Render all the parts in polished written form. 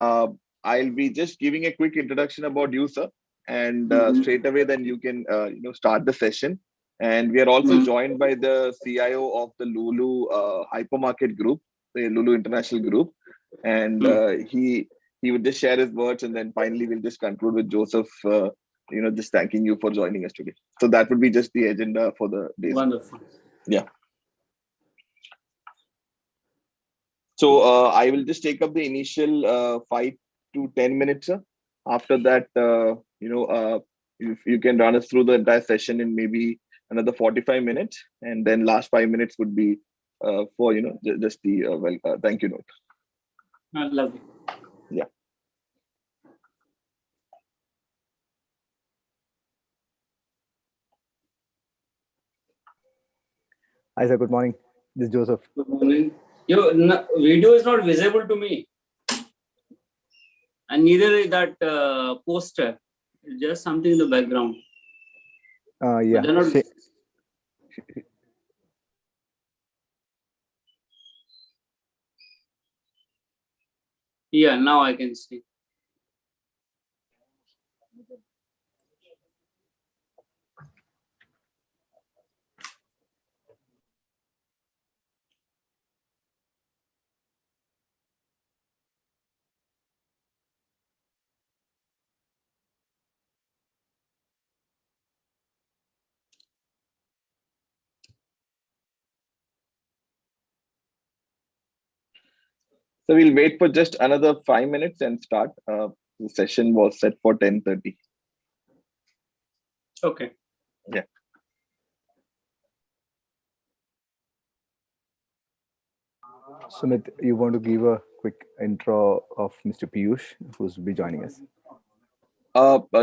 Uh, I'll be just giving a quick introduction about you, sir, and Mm-hmm. straight away then you can start the session. And we are also Mm-hmm. joined by the CIO of the Lulu hypermarket group, the Lulu International Group, and he would just share his words, and then finally we'll just conclude with Joseph. Just thanking you for joining us today. So that would be just the agenda for the day, sir. Wonderful. Yeah. So I will just take up the initial 5 to 10 minutes, sir. After that, if you can run us through the entire session in maybe another 45 minutes, and then last 5 minutes would be for just the thank you note. Lovely. Yeah. Hi, sir. Good morning. This is Joseph. Good morning. Your video is not visible to me, and neither is that poster. It's just something in the background. Yeah. But they're not. Yeah, now I can see. So we'll wait for just another 5 minutes and start. The session was set for 10:30. Okay. Yeah. Sumit, you want to give a quick intro of Mr. Piyush, who's be joining us?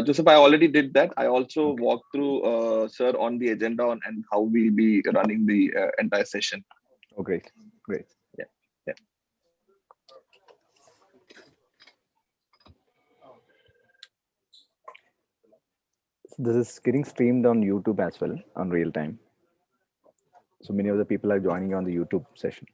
Joseph, I already did that. I also Okay. walked through, sir, on the agenda and how we'll be running the entire session. Oh, great. Great. Yeah, yeah. So this is getting streamed on YouTube as well on real time. So many of the people are joining on the YouTube session.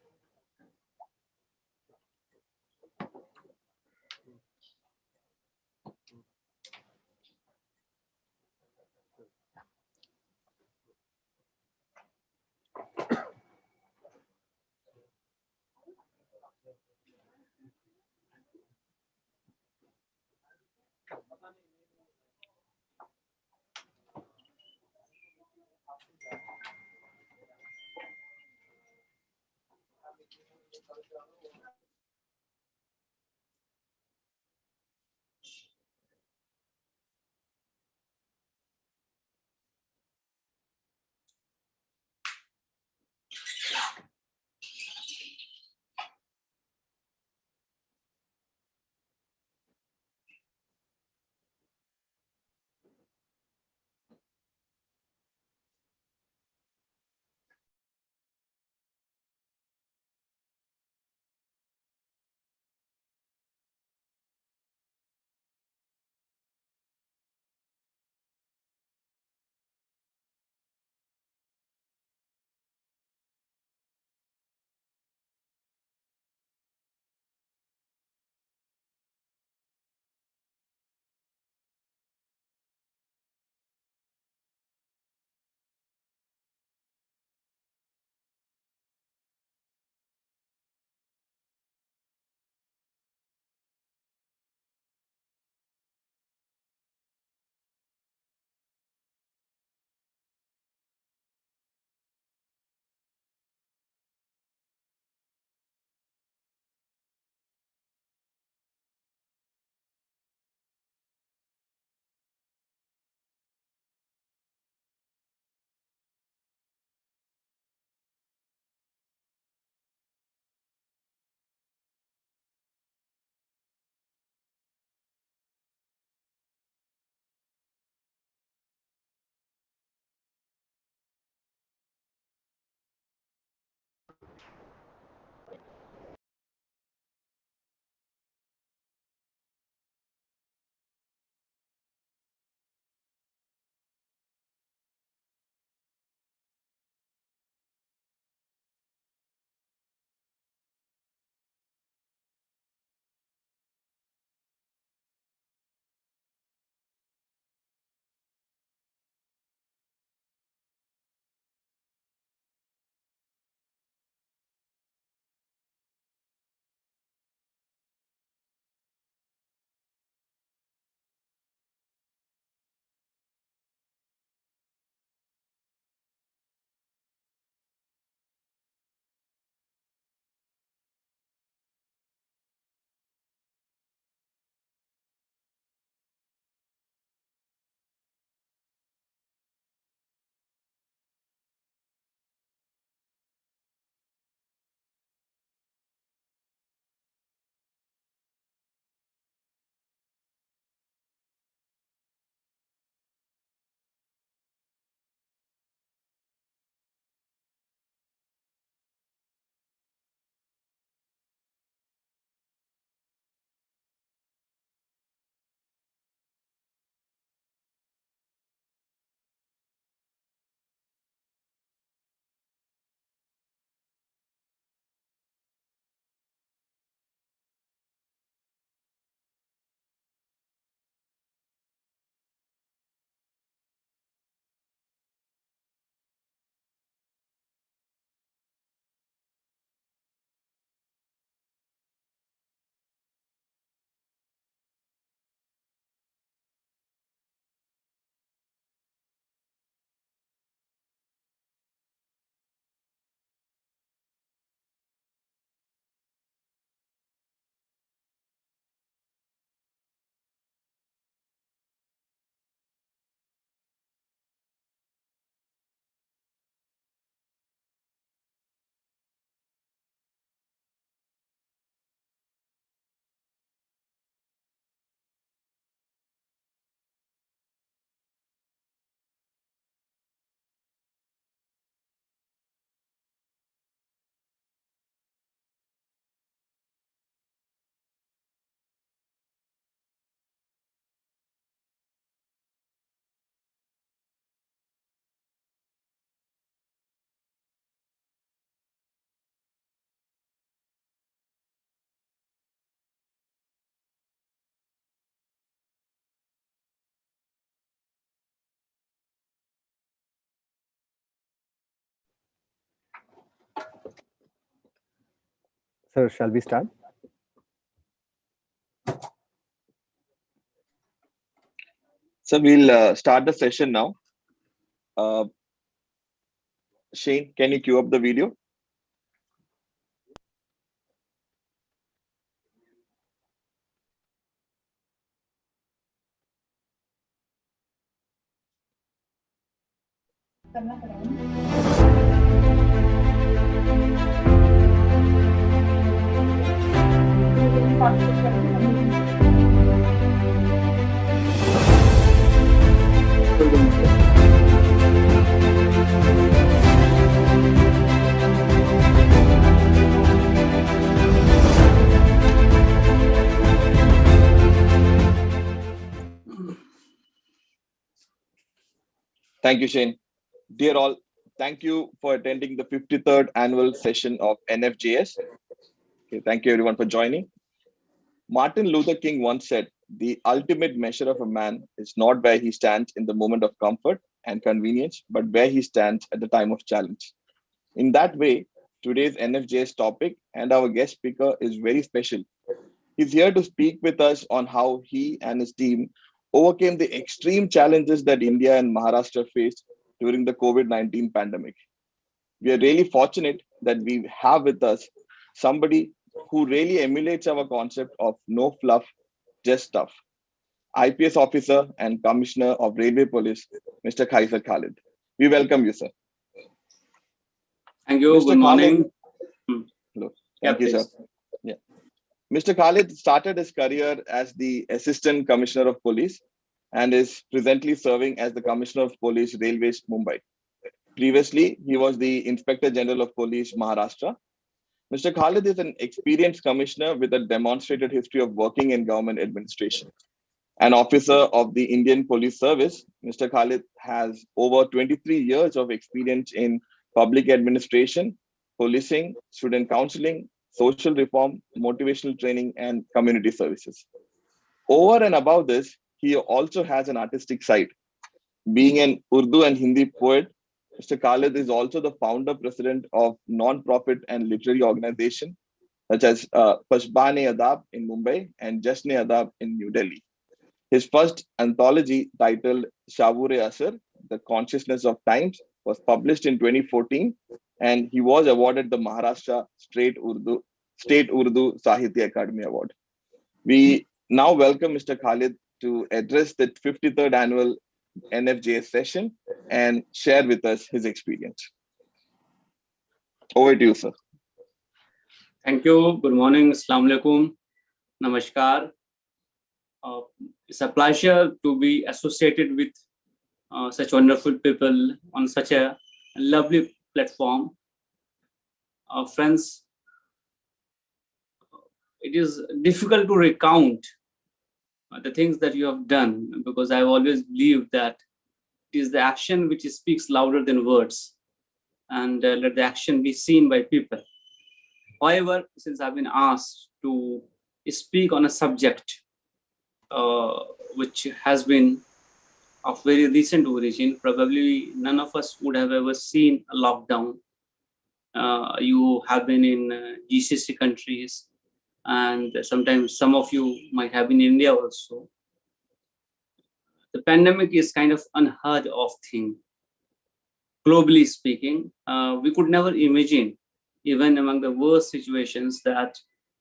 Sir, shall we start? So we'll start the session now. Shane, can you cue up the video? Thank you, Shane. Dear all, thank you for attending the 53rd annual session of NFJS. Okay, thank you everyone for joining. Martin Luther King once said, "The ultimate measure of a man is not where he stands in the moment of comfort and convenience, but where he stands at the time of challenge." In that way, today's NFJS topic and our guest speaker is very special. He's here to speak with us on how he and his team overcame the extreme challenges that India and Maharashtra faced during the COVID-19 pandemic. We are really fortunate that we have with us somebody who really emulates our concept of no fluff, just stuff. IPS officer and commissioner of Railway Police, Mr. Quaiser Khalid. We welcome you, sir. Thank you. Mr. Good morning. Hello. Yeah, Thank you, sir. please. Yeah. Mr. Khalid started his career as the Assistant Commissioner of Police and is presently serving as the Commissioner of Police Railways, Mumbai. Previously, he was the Inspector General of Police, Maharashtra. Mr. Khalid is an experienced commissioner with a demonstrated history of working in government administration. An officer of the Indian Police Service, Mr. Khalid has over 23 years of experience in public administration, policing, student counseling, social reform, motivational training, and community services. Over and above this, he also has an artistic side. Being an Urdu and Hindi poet, Mr. Khalid is also the founder president of non-profit and literary organization such as Pashbane-e-Adab in Mumbai and Jashn-e-Adab in New Delhi. His first anthology titled Shavure-e-Asr, The Consciousness of Times, was published in 2014, and he was awarded the Maharashtra State Urdu Sahitya Academy Award. We now welcome Mr. Khalid to address the 53rd annual NFJS session and share with us his experience. Over to you, sir. Thank you. Good morning. Assalamu alaikum. Namaskar. It's a pleasure to be associated with such wonderful people on such a lovely platform. Friends, it is difficult to recount the things that you have done, because I've always believed that it is the action which speaks louder than words, and let the action be seen by people. However, since I've been asked to speak on a subject which has been of very recent origin, probably none of us would have ever seen a lockdown. You have been in GCC countries, and sometimes some of you might have been in India also. The pandemic is kind of unheard of thing. Globally speaking, we could never imagine, even among the worst situations, that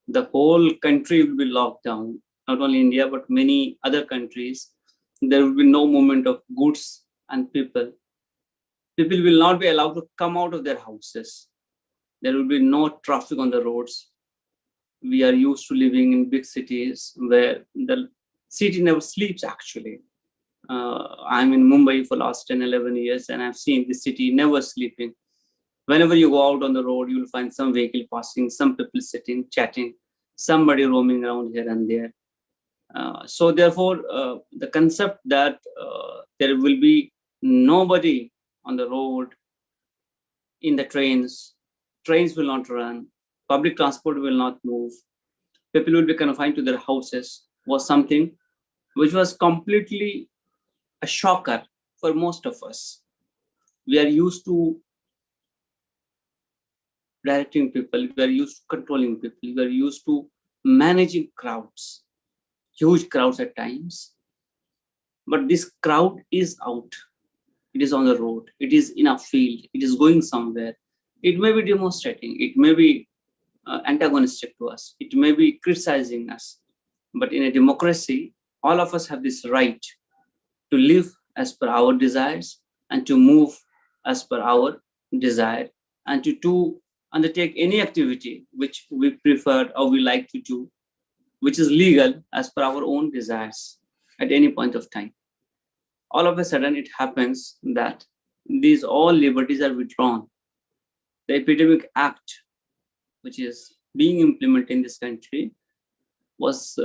the whole country will be locked down. Not only India, but many other countries. There will be no movement of goods and people. People will not be allowed to come out of their houses. There will be no traffic on the roads. We are used to living in big cities where the city never sleeps, actually. I'm in Mumbai for the last 10, 11 years, and I've seen the city never sleeping. Whenever you go out on the road, you'll find some vehicle passing, some people sitting, chatting, somebody roaming around here and there. So therefore, the concept that there will be nobody on the road, in the trains will not run, public transport will not move, people will be confined to their houses, was something which was completely a shocker for most of us. We are used to directing people, we are used to controlling people, we are used to managing crowds, huge crowds at times. But this crowd is out. It is on the road. It is in a field. It is going somewhere. It may be demonstrating. It may be antagonistic to us. It may be criticizing us. But in a democracy, all of us have this right to live as per our desires and to move as per our desire and to undertake any activity which we prefer or we like to do, which is legal as per our own desires at any point of time. All of a sudden, it happens that these all liberties are withdrawn. The Epidemic Act, which is being implemented in this country, was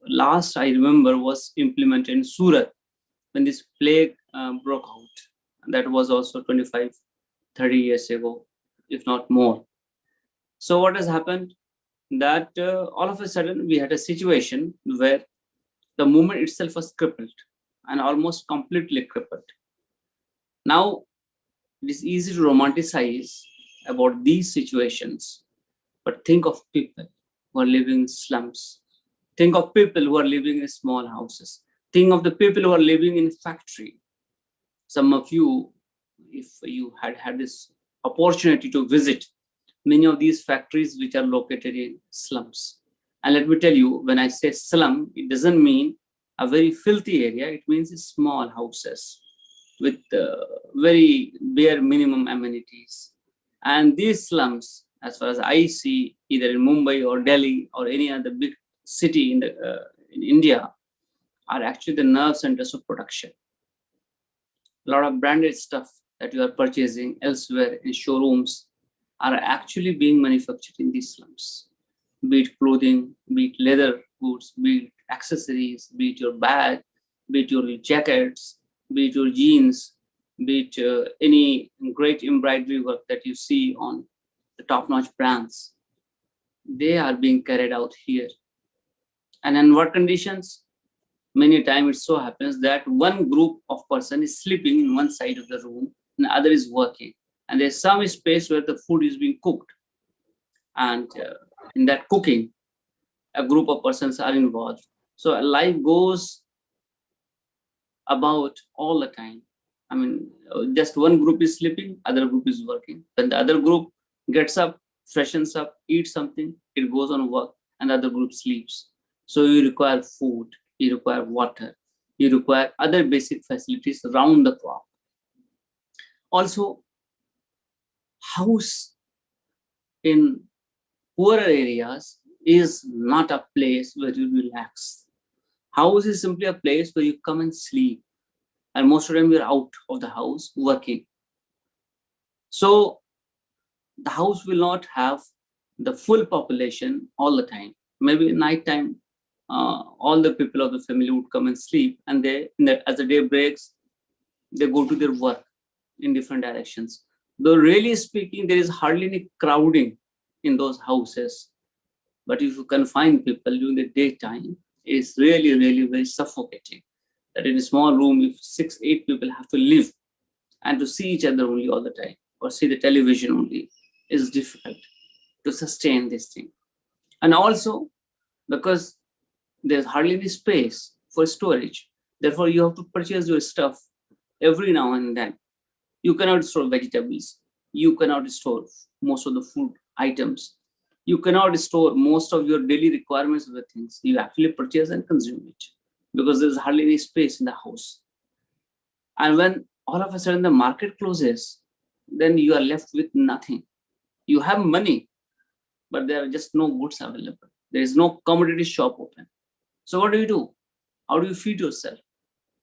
last I remember was implemented in Surat when this plague broke out. That was also 25, 30 years ago, if not more. So what has happened? That all of a sudden we had a situation where the movement itself was crippled and almost completely crippled. Now, it is easy to romanticize about these situations, but think of people who are living in slums. Think of people who are living in small houses. Think of the people who are living in factory. Some of you, if you had this opportunity to visit many of these factories which are located in slums. And let me tell you, when I say slum, it doesn't mean a very filthy area. It means small houses with very bare minimum amenities. And these slums, as far as I see, either in Mumbai or Delhi or any other big city in India, are actually the nerve centers of production. A lot of branded stuff that you are purchasing elsewhere in showrooms are actually being manufactured in these slums. Be it clothing, be it leather goods, be it accessories, be it your bag, be it your jackets, be it your jeans, be it any great embroidery work that you see on the top-notch brands. They are being carried out here. And in what conditions? Many times it so happens that one group of person is sleeping in one side of the room and the other is working. And there's some space where the food is being cooked. And in that cooking, a group of persons are involved. So life goes about all the time. I mean, just one group is sleeping, other group is working. Then the other group gets up, freshens up, eats something, it goes on work, and the other group sleeps. So you require food, you require water, you require other basic facilities around the clock. Also, house in poorer areas is not a place where you relax. House is simply a place where you come and sleep. And most of the time you're out of the house working. So the house will not have the full population all the time. Maybe at night time, all the people of the family would come and sleep, and as the day breaks, they go to their work in different directions. Though really speaking, there is hardly any crowding in those houses. But if you confine people during the daytime, it's really, really very suffocating. That in a small room, if 6, 8 people have to live and to see each other only all the time or see the television only, is difficult to sustain this thing. And also because there's hardly any space for storage. Therefore, you have to purchase your stuff every now and then. You cannot store vegetables. You cannot store most of the food items. You cannot store most of your daily requirements of the things. You actually purchase and consume it because there's hardly any space in the house. And when all of a sudden the market closes, then you are left with nothing. You have money, but there are just no goods available. There is no commodity shop open. So what do? How do you feed yourself?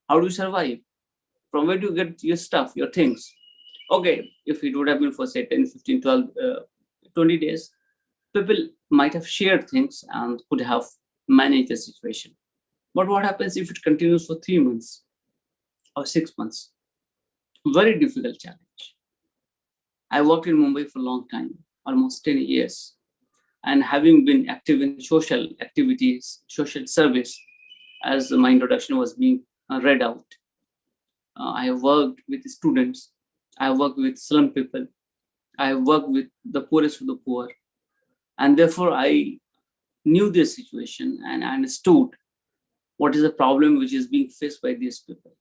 How do you survive? From where do you get your stuff, your things? Okay, if it would have been for say 10, 15, 12, 20 days, people might have shared things and could have managed the situation. But what happens if it continues for 3 months or 6 months? Very difficult challenge. I worked in Mumbai for a long time, almost 10 years. And having been active in social activities, social service, as my introduction was being read out, I have worked with students, I have worked with slum people, I have worked with the poorest of the poor, and therefore I knew this situation and I understood what is the problem which is being faced by these people.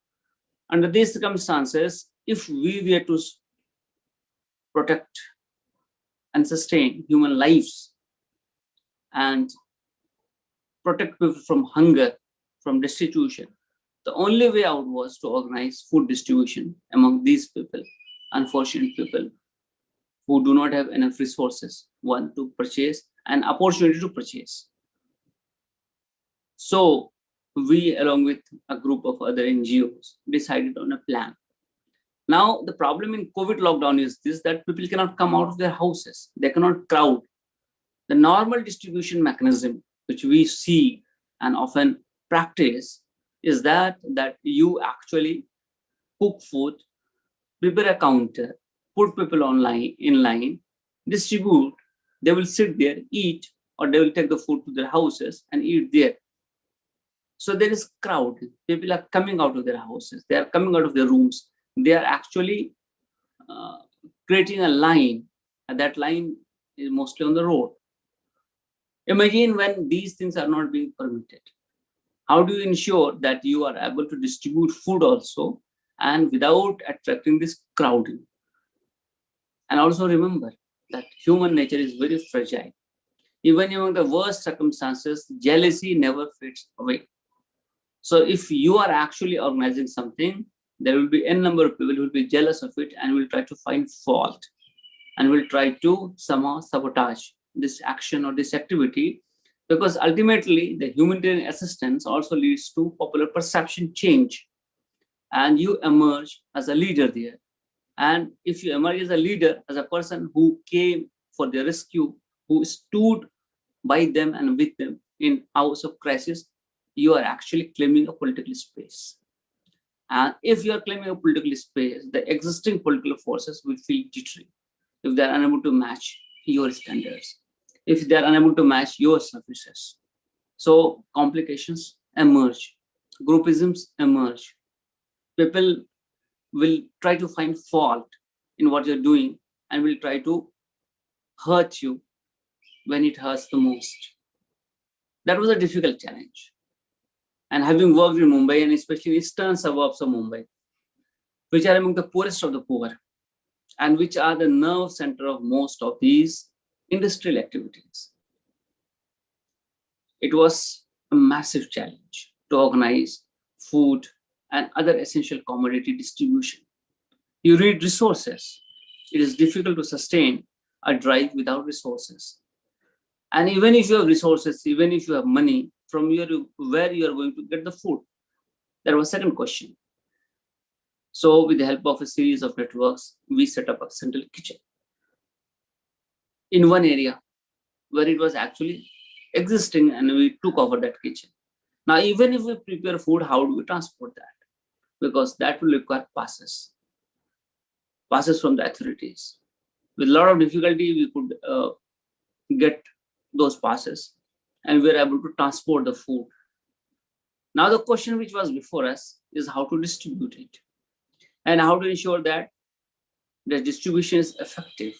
Under these circumstances, if we were to protect and sustain human lives and protect people from hunger, from destitution, the only way out was to organize food distribution among these people, unfortunate people who do not have enough resources, one to purchase, an opportunity to purchase. So we, along with a group of other NGOs, decided on a plan. Now, the problem in COVID lockdown is this, that people cannot come out of their houses. They cannot crowd. The normal distribution mechanism, which we see and often practice, is that you actually cook food, prepare a counter, put people in line, distribute. They will sit there, eat, or they will take the food to their houses and eat there. So there is crowd. People are coming out of their houses. They are coming out of their rooms. They are actually creating a line, and that line is mostly on the road. Imagine when these things are not being permitted. How do you ensure that you are able to distribute food also and without attracting this crowding? And also remember that human nature is very fragile. Even among the worst circumstances, jealousy never fades away. So if you are actually organizing something, there will be n number of people who will be jealous of it and will try to find fault and will try to somehow sabotage this action or this activity, because ultimately the humanitarian assistance also leads to popular perception change, and you emerge as a leader there. And if you emerge as a leader, as a person who came for their rescue, who stood by them and with them in hours of crisis, you are actually claiming a political space. And if you are claiming a political space, the existing political forces will feel jittery if they are unable to match your standards, if they are unable to match your services. So complications emerge, groupisms emerge. People will try to find fault in what you're doing and will try to hurt you when it hurts the most. That was a difficult challenge. And having worked in Mumbai, and especially eastern suburbs of Mumbai, which are among the poorest of the poor, and which are the nerve center of most of these industrial activities, it was a massive challenge to organize food and other essential commodity distribution. You need resources. It is difficult to sustain a drive without resources. And even if you have resources, even if you have money, from where you are going to get the food? That was second question. So with the help of a series of networks, we set up a central kitchen in one area where it was actually existing, and we took over that kitchen. Now, even if we prepare food, how do we transport that? Because that will require passes from the authorities. With a lot of difficulty, we could get those passes, and we were able to transport the food. Now, the question which was before us is how to distribute it and how to ensure that the distribution is effective.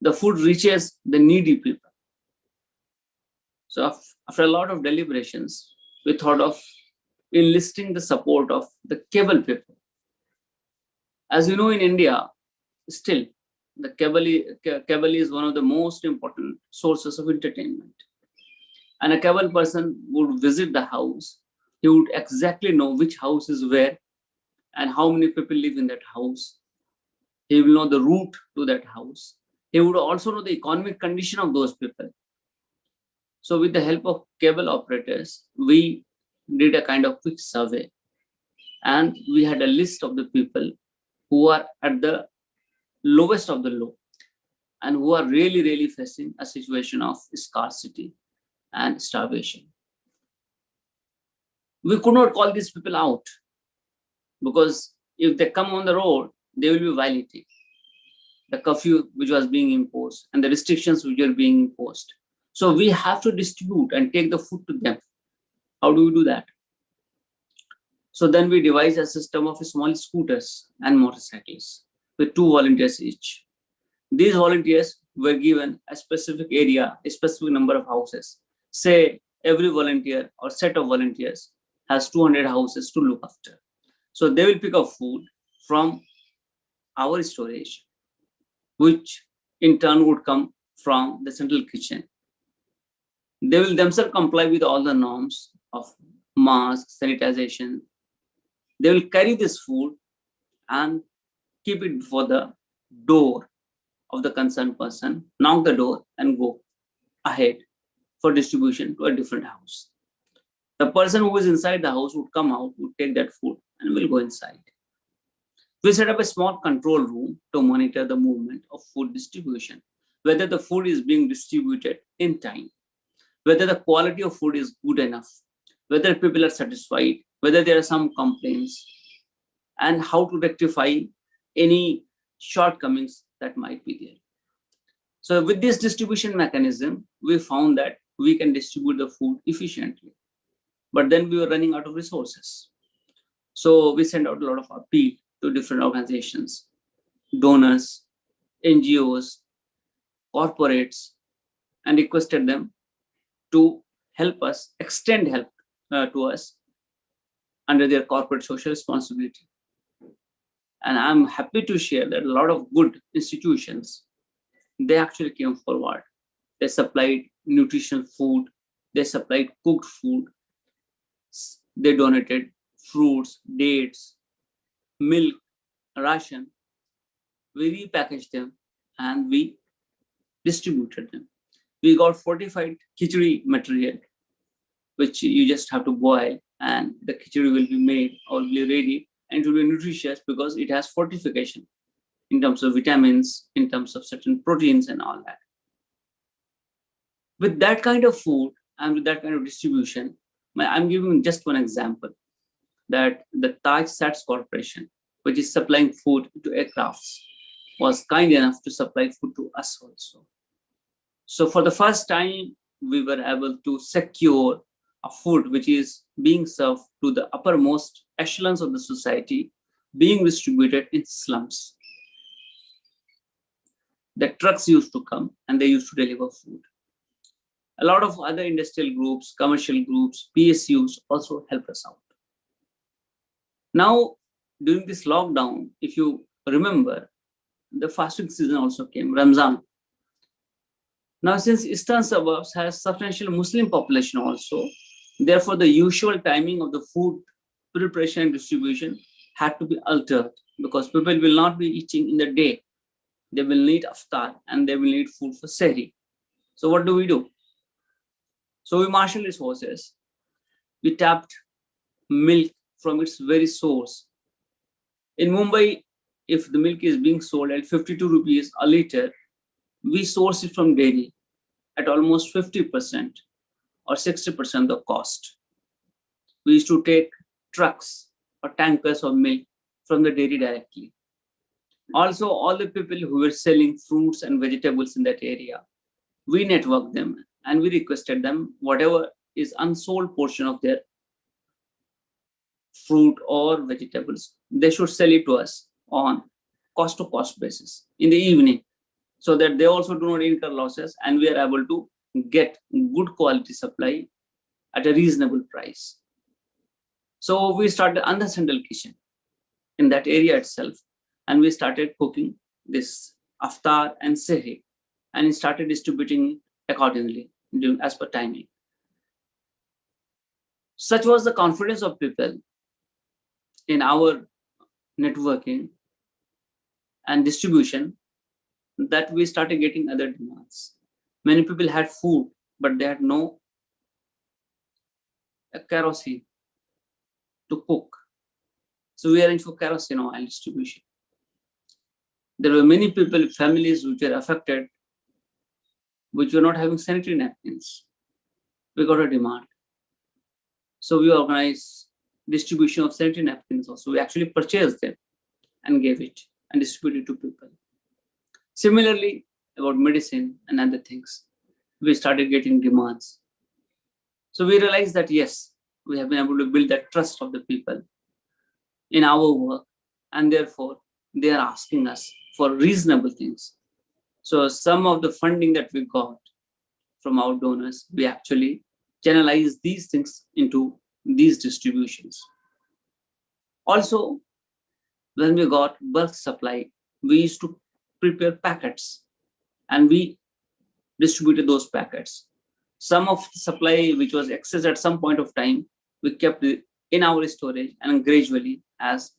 The food reaches the needy people. So after a lot of deliberations, we thought of enlisting the support of the cable people. As you know, in India, still, the cable is one of the most important sources of entertainment. And a cable person would visit the house. He would exactly know which house is where and how many people live in that house. He will know the route to that house. He would also know the economic condition of those people. So with the help of cable operators, we did a kind of quick survey, and we had a list of the people who are at the lowest of the low and who are really, really facing a situation of scarcity and starvation. We could not call these people out because if they come on the road, they will be violating the curfew which was being imposed and the restrictions which were being imposed. So we have to distribute and take the food to them. How do we do that? So then we devised a system of small scooters and motorcycles with 2 volunteers each. These volunteers were given a specific area, a specific number of houses. Say every volunteer or set of volunteers has 200 houses to look after. So they will pick up food from our storage, which in turn would come from the central kitchen. They will themselves comply with all the norms of mask, sanitization. They will carry this food and keep it before the door of the concerned person, knock the door and go ahead for distribution to a different house. The person who is inside the house would come out, would take that food and will go inside. We set up a small control room to monitor the movement of food distribution, whether the food is being distributed in time, whether the quality of food is good enough, whether people are satisfied, whether there are some complaints, and how to rectify any shortcomings that might be there. So with this distribution mechanism, we found that we can distribute the food efficiently, but then we were running out of resources. So we sent out a lot of appeal to different organizations, donors, NGOs, corporates, and requested them to help us, extend help to us under their corporate social responsibility. And I'm happy to share that a lot of good institutions, they actually came forward. They supplied nutritional food, they supplied cooked food, they donated fruits, dates, milk, ration. We repackaged them and we distributed them. We got fortified khichdi material, which you just have to boil and the khichdi will be made or will be ready, and it will be nutritious because it has fortification in terms of vitamins, in terms of certain proteins and all that. With that kind of food and with that kind of distribution, I'm giving just one example, that the Taj Sats Corporation, which is supplying food to aircrafts, was kind enough to supply food to us also. So for the first time, we were able to secure a food which is being served to the uppermost echelons of the society, being distributed in slums. The trucks used to come and they used to deliver food. A lot of other industrial groups, commercial groups, PSUs also helped us out. Now, during this lockdown, if you remember, the fasting season also came, Ramzan. Now, since eastern suburbs has substantial Muslim population also, therefore the usual timing of the food preparation and distribution had to be altered, because people will not be eating in the day. They will need iftar and they will need food for sehri. So what do? So we marshaled resources. We tapped milk from its very source. In Mumbai, if the milk is being sold at 52 rupees a liter, we source it from dairy at almost 50% or 60% of the cost. We used to take trucks or tankers of milk from the dairy directly. Also, all the people who were selling fruits and vegetables in that area, we networked them and we requested them, whatever is unsold portion of their fruit or vegetables, they should sell it to us on cost to cost basis in the evening, so that they also do not incur losses and we are able to get good quality supply at a reasonable price. So we started on the central kitchen in that area itself, and we started cooking this iftar and sehri, and started distributing accordingly as per timing. Such was the confidence of people in our networking and distribution that we started getting other demands. Many people had food, but they had no kerosene to cook. So we arranged for kerosene oil distribution. There were many people, families which were affected, which were not having sanitary napkins. We got a demand. So we organized distribution of sanitary napkins also. We actually purchased them and gave it and distributed to people. Similarly, about medicine and other things, we started getting demands. So we realized that yes, we have been able to build that trust of the people in our work, and therefore they are asking us for reasonable things. So some of the funding that we got from our donors, we actually channelize these things into these distributions. Also, when we got bulk supply, we used to prepare packets and we distributed those packets. Some of the supply which was excess at some point of time, we kept it in our storage, and gradually as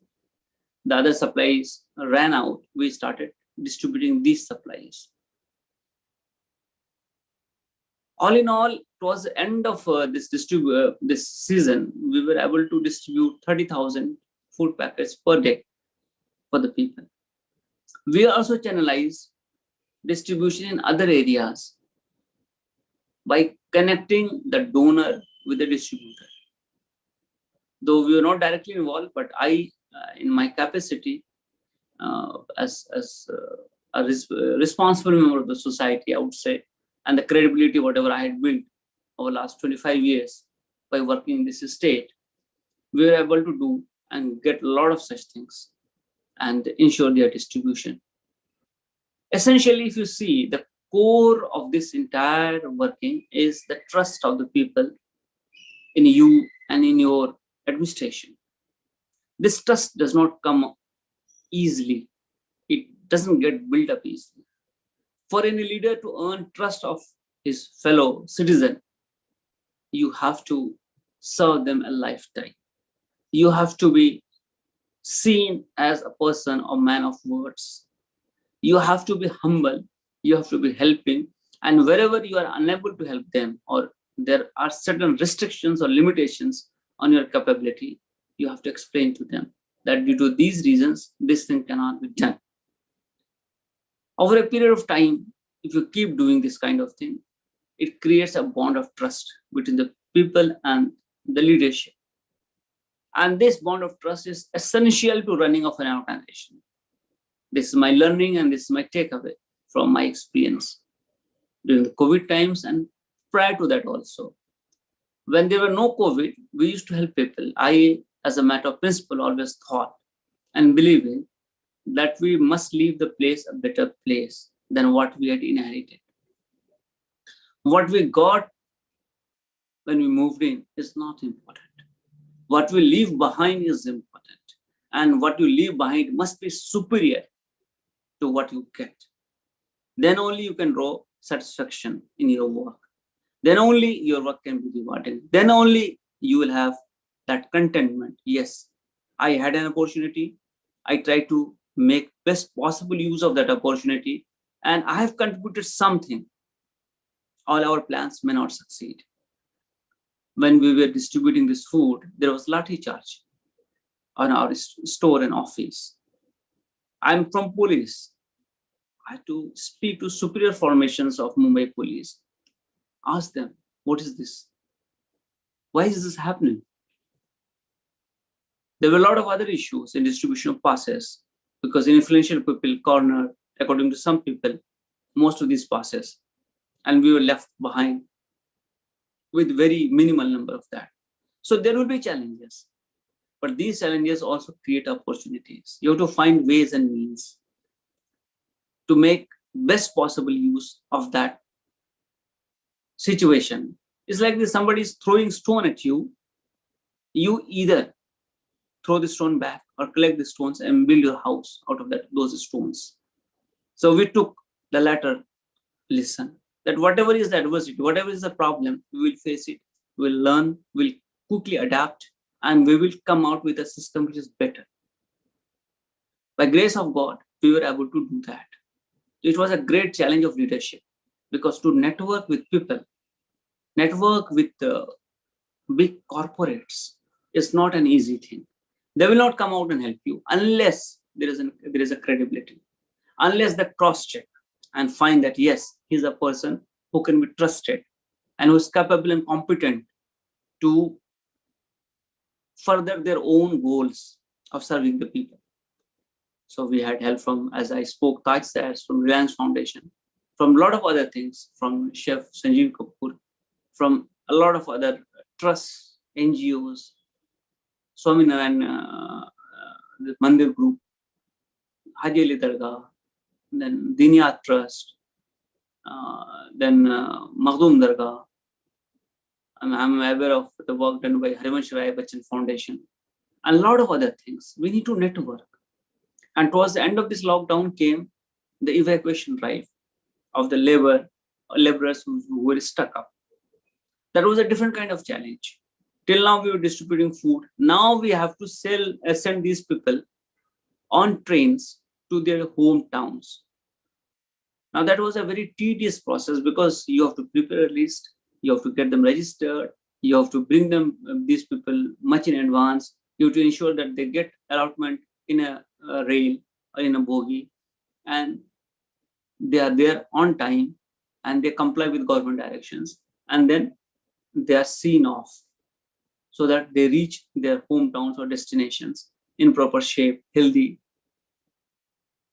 the other supplies ran out, we started distributing these supplies. All in all, towards the end of this season, we were able to distribute 30,000 food packets per day for the people. We also channelize distribution in other areas by connecting the donor with the distributor. Though we were not directly involved, but I, in my capacity as a responsible member of the society, I would say, and the credibility, whatever I had built over the last 25 years by working in this state, we were able to do and get a lot of such things and ensure their distribution. Essentially, if you see, the core of this entire working is the trust of the people in you and in your administration. This trust does not come easily. It doesn't get built up easily. For any leader to earn trust of his fellow citizen, you have to serve them a lifetime. You have to be seen as a person or man of words. You have to be humble. You have to be helping. And wherever you are unable to help them, or there are certain restrictions or limitations on your capability, you have to explain to them that due to these reasons, this thing cannot be done. Over a period of time, if you keep doing this kind of thing, it creates a bond of trust between the people and the leadership. And this bond of trust is essential to running of an organization. This is my learning and this is my takeaway from my experience during the COVID times and prior to that also. When there were no COVID, we used to help people. I, as a matter of principle, always thought and believe in that we must leave the place a better place than what we had inherited. What we got when we moved in is not important. What we leave behind is important. And what you leave behind must be superior to what you get. Then only you can draw satisfaction in your work. Then only your work can be rewarded. Then only you will have that contentment. Yes, I had an opportunity. I tried to make best possible use of that opportunity, and I have contributed something. All our plans may not succeed. When we were distributing this food, there was lathi charge on our store and office. I'm from police. I had to speak to superior formations of Mumbai police. Ask them, what is this? Why is this happening? There were a lot of other issues in distribution of passes because influential people cornered, according to some people, most of these passes. And we were left behind with very minimal number of that. So there will be challenges, but these challenges also create opportunities. You have to find ways and means to make best possible use of that situation. It's like this, somebody is throwing stone at you. You either throw the stone back or collect the stones and build your house out of those stones. So we took the latter lesson, that whatever is the adversity, whatever is the problem, we will face it, we'll learn, we'll quickly adapt, and we will come out with a system which is better. By grace of God, we were able to do that. It was a great challenge of leadership, because to network with people, network with big corporates is not an easy thing. They will not come out and help you unless there is a credibility, unless the cross-check and find that, yes, he's a person who can be trusted and who is capable and competent to further their own goals of serving the people. So we had help from, as I spoke, Quaiser, from Reliance Foundation, from a lot of other things, from Chef Sanjeev Kapoor, from a lot of other trusts, NGOs, Swaminarayan, the Mandir Group, Haji Ali Dargah, then Diniyat Trust, then Makhdoom Dargah. I'm aware of the work done by Harivansh Rai Bachchan Foundation, and a lot of other things. We need to network. And towards the end of this lockdown came the evacuation drive of the laborers who were stuck up. That was a different kind of challenge. Till now we were distributing food. Now we have to send these people on trains to their hometowns. Now that was a very tedious process because you have to prepare a list, you have to get them registered, you have to bring them, these people, much in advance. You have to ensure that they get allotment in a rail or in a bogie, and they are there on time and they comply with government directions, and then they are seen off so that they reach their hometowns or destinations in proper shape, healthy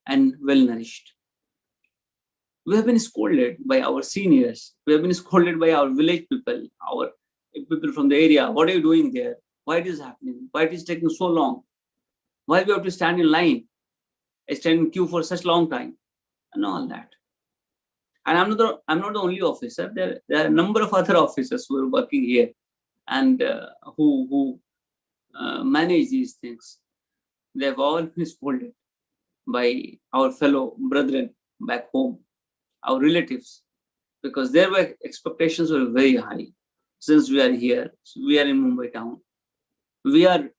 and well nourished. We have been scolded by our seniors. We have been scolded by our village people, our people from the area. What are you doing there? Why it is happening? Why it is taking so long? Why we have to stand in line, stand in queue for such long time, and all that. And I'm not the only officer. There are a number of other officers who are working here and who manage these things. They have all been scolded by our fellow brethren back home, our relatives, because their expectations were very high. Since we are here, we are in Mumbai town, we are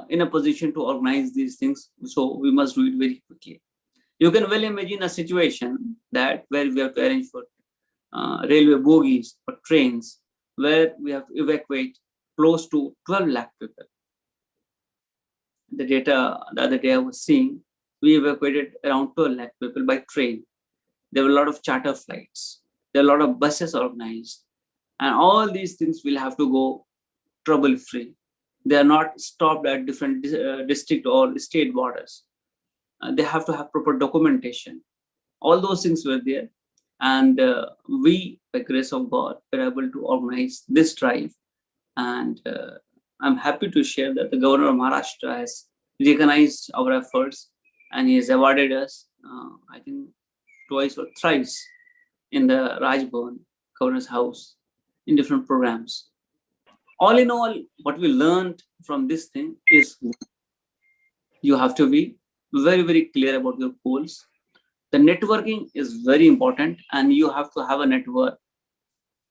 in a position to organize these things, so we must do it very quickly. You can well imagine a situation that where we have to arrange for railway bogies or trains, where we have to evacuate close to 12 lakh people. The data the other day I was seeing, we evacuated around 12 lakh people by train. There were a lot of charter flights. There are a lot of buses organized. And all these things will have to go trouble-free. They are not stopped at different district or state borders. They have to have proper documentation. All those things were there. And we, by grace of God, were able to organize this drive. And I'm happy to share that the governor of Maharashtra has recognized our efforts and he has awarded us, I think, twice or thrice in the Raj Bhavan, Governor's House, in different programs. All in all, what we learned from this thing is you have to be very, very clear about your goals. The networking is very important, and you have to have a network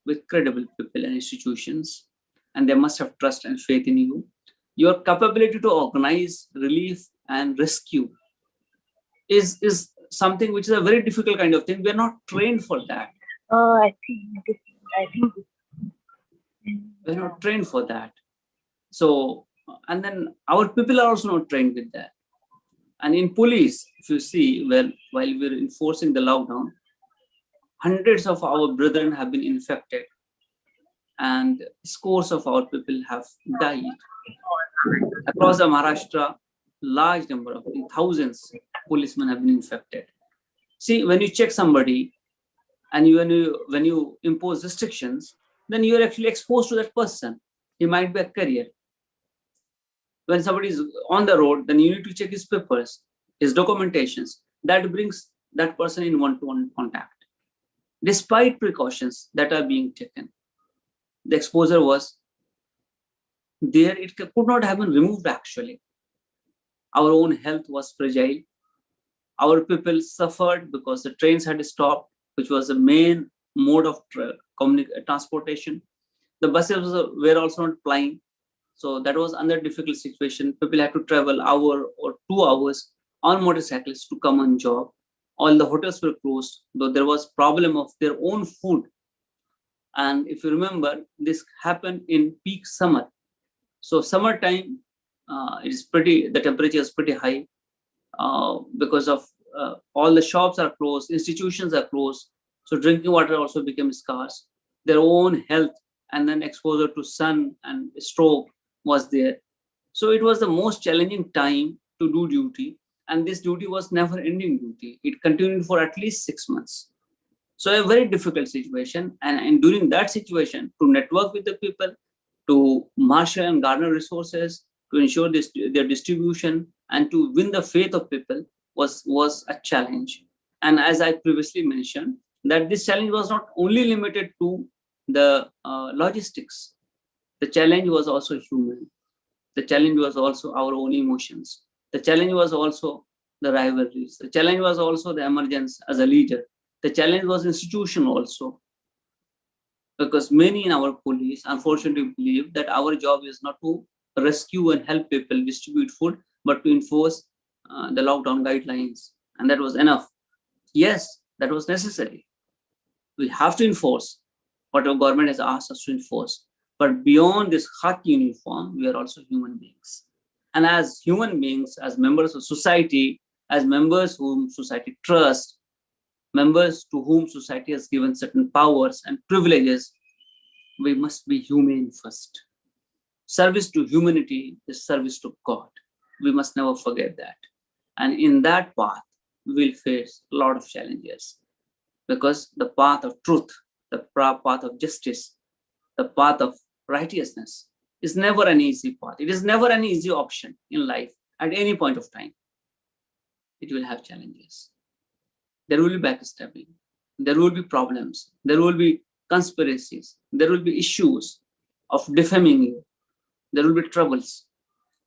with credible people and institutions, and they must have trust and faith in you. Your capability to organize relief and rescue is something which is a very difficult kind of thing. We're not trained for that. I think We're not trained for that. So, and then our people are also not trained with that. And in police, if you see, while we're enforcing the lockdown, hundreds of our brethren have been infected and scores of our people have died. Across the Maharashtra, large number of thousands policemen have been infected. See, when you check somebody and when you impose restrictions, then you are actually exposed to that person. He might be a carrier. When somebody is on the road, then you need to check his papers, his documentations. That brings that person in one-to-one contact. Despite precautions that are being taken, the exposure was there. It could not have been removed actually. Our own health was fragile. Our people suffered because the trains had stopped, which was the main mode of transportation. The buses were also not plying. So that was under difficult situation. People had to travel hour or 2 hours on motorcycles to come on job. All the hotels were closed, though there was problem of their own food. And if you remember, this happened in peak summer. So summertime, the temperature is pretty high because of all the shops are closed, institutions are closed. So drinking water also became scarce. Their own health and then exposure to sun and stroke was there. So it was the most challenging time to do duty. And this duty was never ending duty. It continued for at least 6 months. So a very difficult situation. And during that situation, to network with the people, to marshal and garner resources, to ensure their distribution, and to win the faith of people was a challenge. And as I previously mentioned, that this challenge was not only limited to the logistics. The challenge was also human. The challenge was also our own emotions. The challenge was also the rivalries. The challenge was also the emergence as a leader. The challenge was institutional also, because many in our police unfortunately believe that our job is not to rescue and help people distribute food, but to enforce the lockdown guidelines. And that was enough. Yes, that was necessary. We have to enforce what our government has asked us to enforce. But beyond this khaki uniform, we are also human beings. And as human beings, as members of society, as members whom society trusts, members to whom society has given certain powers and privileges, we must be humane first. Service to humanity is service to God. We must never forget that. And in that path, we will face a lot of challenges, because the path of truth, the path of justice, the path of righteousness is never an easy path. It is never an easy option in life at any point of time. It will have challenges. There will be backstabbing. There will be problems. There will be conspiracies. There will be issues of defaming you. There will be troubles.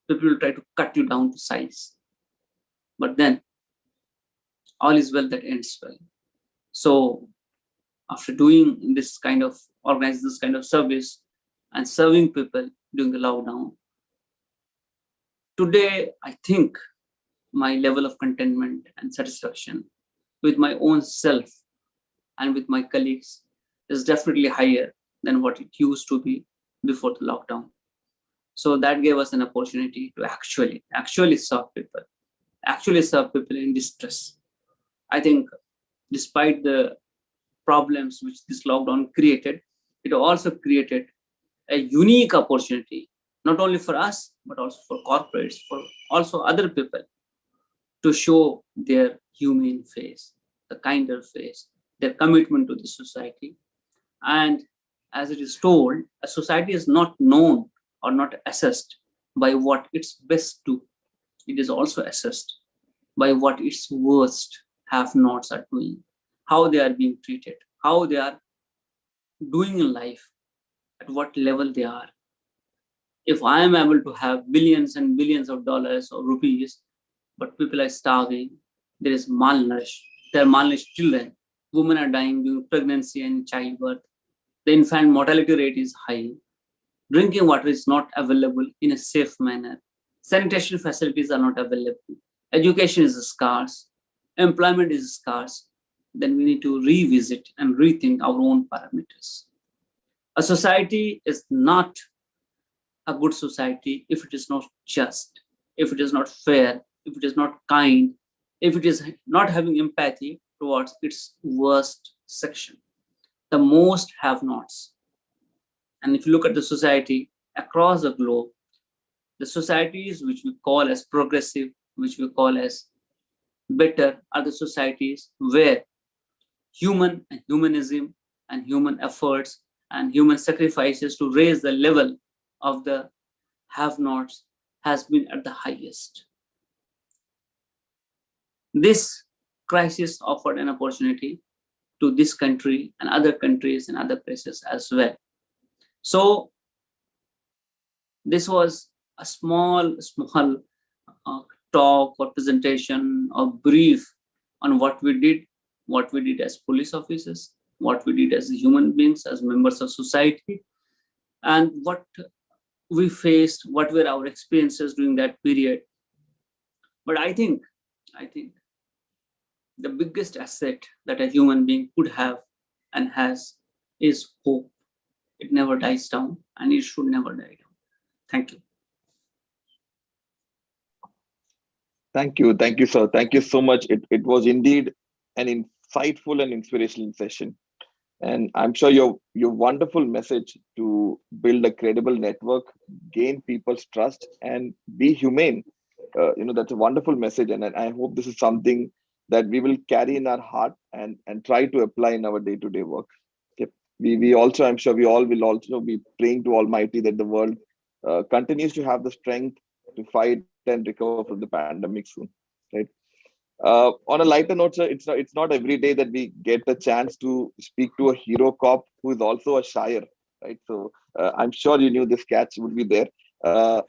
People will try to cut you down to size. But then, all is well that ends well. So, after doing this kind of, organizing this kind of service and serving people during the lockdown, today, I think my level of contentment and satisfaction with my own self and with my colleagues is definitely higher than what it used to be before the lockdown. So that gave us an opportunity to actually serve people in distress. I think despite the problems which this lockdown created, it also created a unique opportunity, not only for us, but also for corporates, for also other people, to show their humane face, the kinder face, their commitment to the society. And as it is told, a society is not known or not assessed by what its best do. It is also assessed by what its worst have-nots are doing, how they are being treated, how they are doing in life, at what level they are. If I am able to have billions and billions of dollars or rupees, but people are starving, there is malnourished, there are malnourished children, women are dying during pregnancy and childbirth, the infant mortality rate is high, drinking water is not available in a safe manner, sanitation facilities are not available, education is scarce, employment is scarce, then we need to revisit and rethink our own parameters. A society is not a good society if it is not just, if it is not fair, if it is not kind, if it is not having empathy towards its worst section, the most have-nots. And if you look at the society across the globe, the societies which we call as progressive, which we call as better, are the societies where human and humanism and human efforts and human sacrifices to raise the level of the have-nots has been at the highest. This crisis offered an opportunity to this country and other countries and other places as well. So this was a small talk or presentation or brief on what we did as police officers, what we did as human beings, as members of society, and what we faced, what were our experiences during that period. But I think the biggest asset that a human being could have and has is hope. It never dies down, and it should never die down. Thank you. Thank you, sir. Thank you so much. It was indeed an insightful and inspirational session. And I'm sure your wonderful message to build a credible network, gain people's trust, and be humane. That's a wonderful message, and I hope this is something that we will carry in our heart and try to apply in our day-to-day work. Okay. We also, I'm sure we all will also be praying to Almighty that the world continues to have the strength to fight and recover from the pandemic soon. Right. On a lighter note, sir, it's not every day that we get a chance to speak to a hero cop who is also a shire, right? So I'm sure you knew this catch would be there.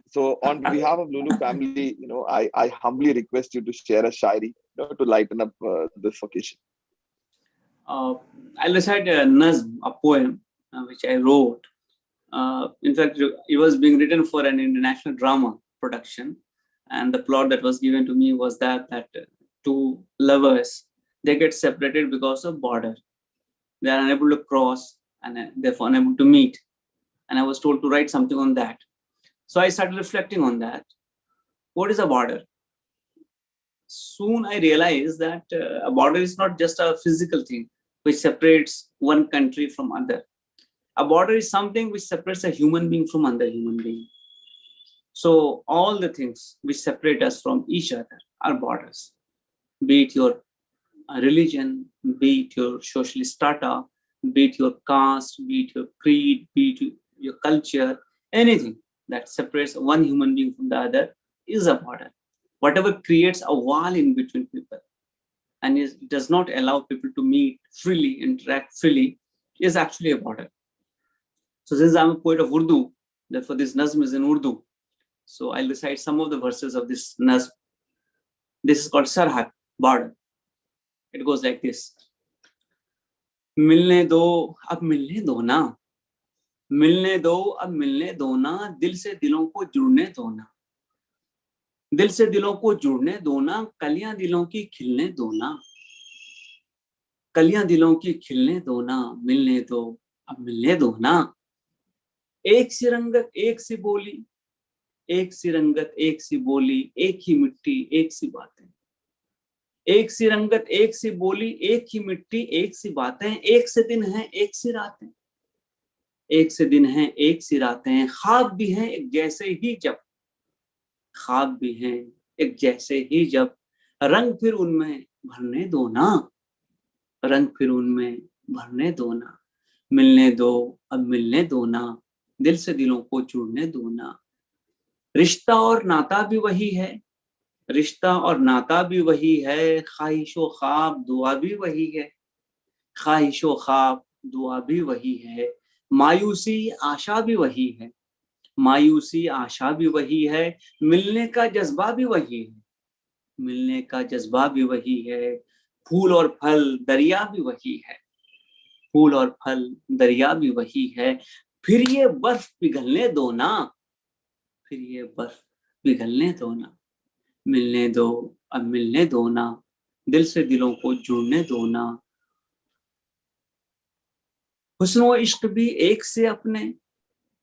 So on behalf of Lulu family, I humbly request you to share a shairi, to lighten up this occasion. Uh, I'll recite a nazm, a poem, which I wrote. In fact, it was being written for an international drama production, and the plot that was given to me was that two lovers, they get separated because of border. They are unable to cross and therefore unable to meet. And I was told to write something on that. So I started reflecting on that. What is a border? Soon I realized that a border is not just a physical thing which separates one country from other. A border is something which separates a human being from another human being. So all the things which separate us from each other are borders. Be it your religion, be it your social strata, be it your caste, be it your creed, be it your culture, anything that separates one human being from the other is a border. Whatever creates a wall in between people and does not allow people to meet freely, interact freely, is actually a border. So since I'm a poet of Urdu, therefore this nazm is in Urdu. So I'll recite some of the verses of this nazm. This is called Sarhad, border. It goes like this. मिलने दो अब मिलने दो ना, मिलने दो अब मिलने दो ना, दिल से दिलों को जुड़ने दो ना, दिल से दिलों को जुड़ने दो ना, कलियां दिलों की खिलने दो ना, कलियां दिलों की खिलने दो ना, मिलने दो अब मिलने दो ना। एक सी रंगत एक सी बोली, एक सी रंगत एक सी बोली, एक ही मिट्टी एक सी बातें, एक सी रंगत एक सी बोली, एक ही मिट्टी एक सी बातें, एक से दिन है एक सी रातें, एक से दिन है एक सी रातें, ख्वाब भी हैं एक जैसे ही जब, ख्वाब भी हैं एक जैसे ही जब, रंग फिर उनमें भरने दो ना, रंग फिर उनमें भरने दो ना, मिलने दो अब मिलने दो ना, दिल से दिलों को जुड़ने दो ना। रिश्ता और नाता भी वही है, रिश्ता और नाता भी वही है, ख्वाहिशो ख्वाब दुआ भी वही है, ख्वाहिशो ख्वाब दुआ भी वही है, मायूसी आशा भी वही है, मायूसी आशा भी वही है, मिलने का जज्बा भी वही है, मिलने का जज्बा भी वही है, फूल और फल दरिया भी वही है, फूल और फल दरिया भी वही है, फिर ये बर्फ पिघलने दो ना, फिर ये बर्फ पिघलने दो ना, मिलने दो अब मिलने दो ना, दिल से दिलों को जुड़ने दो ना। हुस्नो इश्क भी एक से अपने,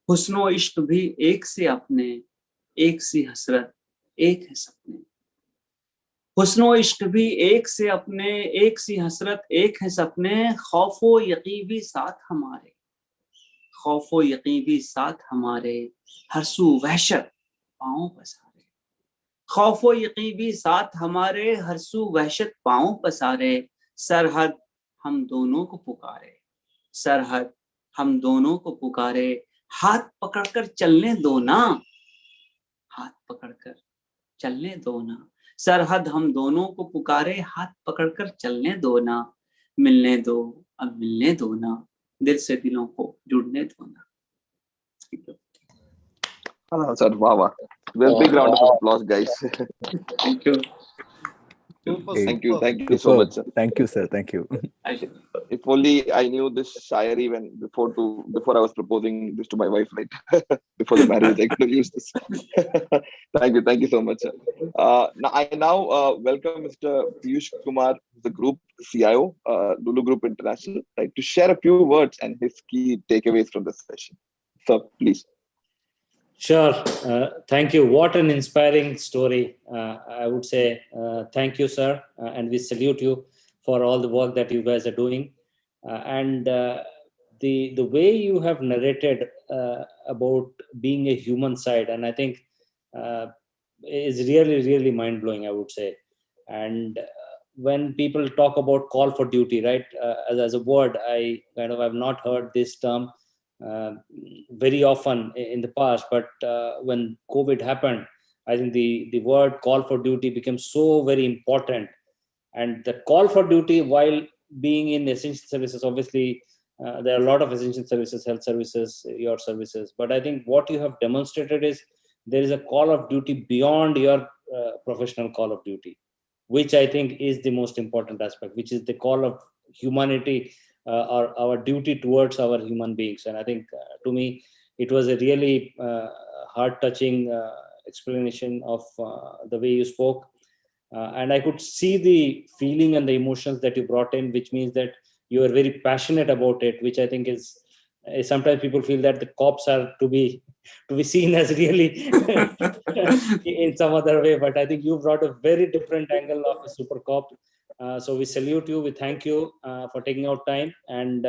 हुस्नो इश्क भी एक से अपने, एक सी हसरत एक है सपने, हुस्नो इश्क भी एक से अपने, एक सी हसरत एक है सपने, खौफो यकीन भी साथ हमारे, खौफो यकीन भी साथ हमारे, हर सू वहशत पांव पसारे, खौफो यकीन भी साथ हमारे, हर सू वहशत पांव पसारे, सरहद हम दोनों को पुकारे, सरहद हम दोनों को पुकारे, हाथ पकड़कर चलने दो ना, हाथ पकड़कर चलने दो ना, सरहद हम दोनों को पुकारे, हाथ पकड़कर चलने दो ना, मिलने दो अब मिलने दो ना, दिल से दिलों को जुड़ने दो ना। Sir, wow, wow. Well, big round of applause, guys. Thank you. Super, Hey, Thank you super. so much, sir. Thank you, sir. Thank you. If only I knew this shairi before I was proposing this to my wife, right? Before the marriage, I could have used this. Thank you so much, sir. Now welcome Mr. Piyush Kumar, the group CIO, Lulu Group International, right, to share a few words and his key takeaways from the session. So please. Sure. Thank you. What an inspiring story. I would say thank you, sir. And we salute you for all the work that you guys are doing. And the way you have narrated about being a human side, and I think is really, really mind-blowing, I would say. And when people talk about call for duty, right, as a word, I kind of have not heard this term very often in the past, but when COVID happened, I think the word call for duty became so very important And the call for duty while being in essential services, obviously, there are a lot of essential services, health services, your services. But I think what you have demonstrated is there is a call of duty beyond your professional call of duty, which I think is the most important aspect, which is the call of humanity, or our duty towards our human beings. And I think to me, it was a really heart-touching explanation of the way you spoke. And I could see the feeling and the emotions that you brought in, which means that you are very passionate about it, which I think is sometimes people feel that the cops are to be seen as really in some other way. But I think you brought a very different angle of a super cop. So we salute you. We thank you for taking out time, and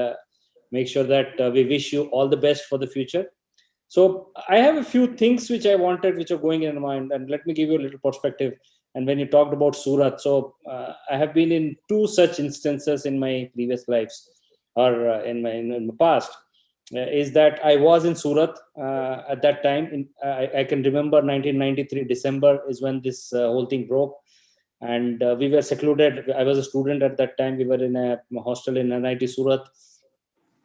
make sure that we wish you all the best for the future. So I have a few things which I wanted, which are going in my mind, and let me give you a little perspective. And when you talked about Surat, so I have been in two such instances in my previous lives, or in the past. Is that I was in Surat at that time. I can remember 1993 December is when this whole thing broke, and we were secluded. I was a student at that time. We were in a hostel in NIT Surat,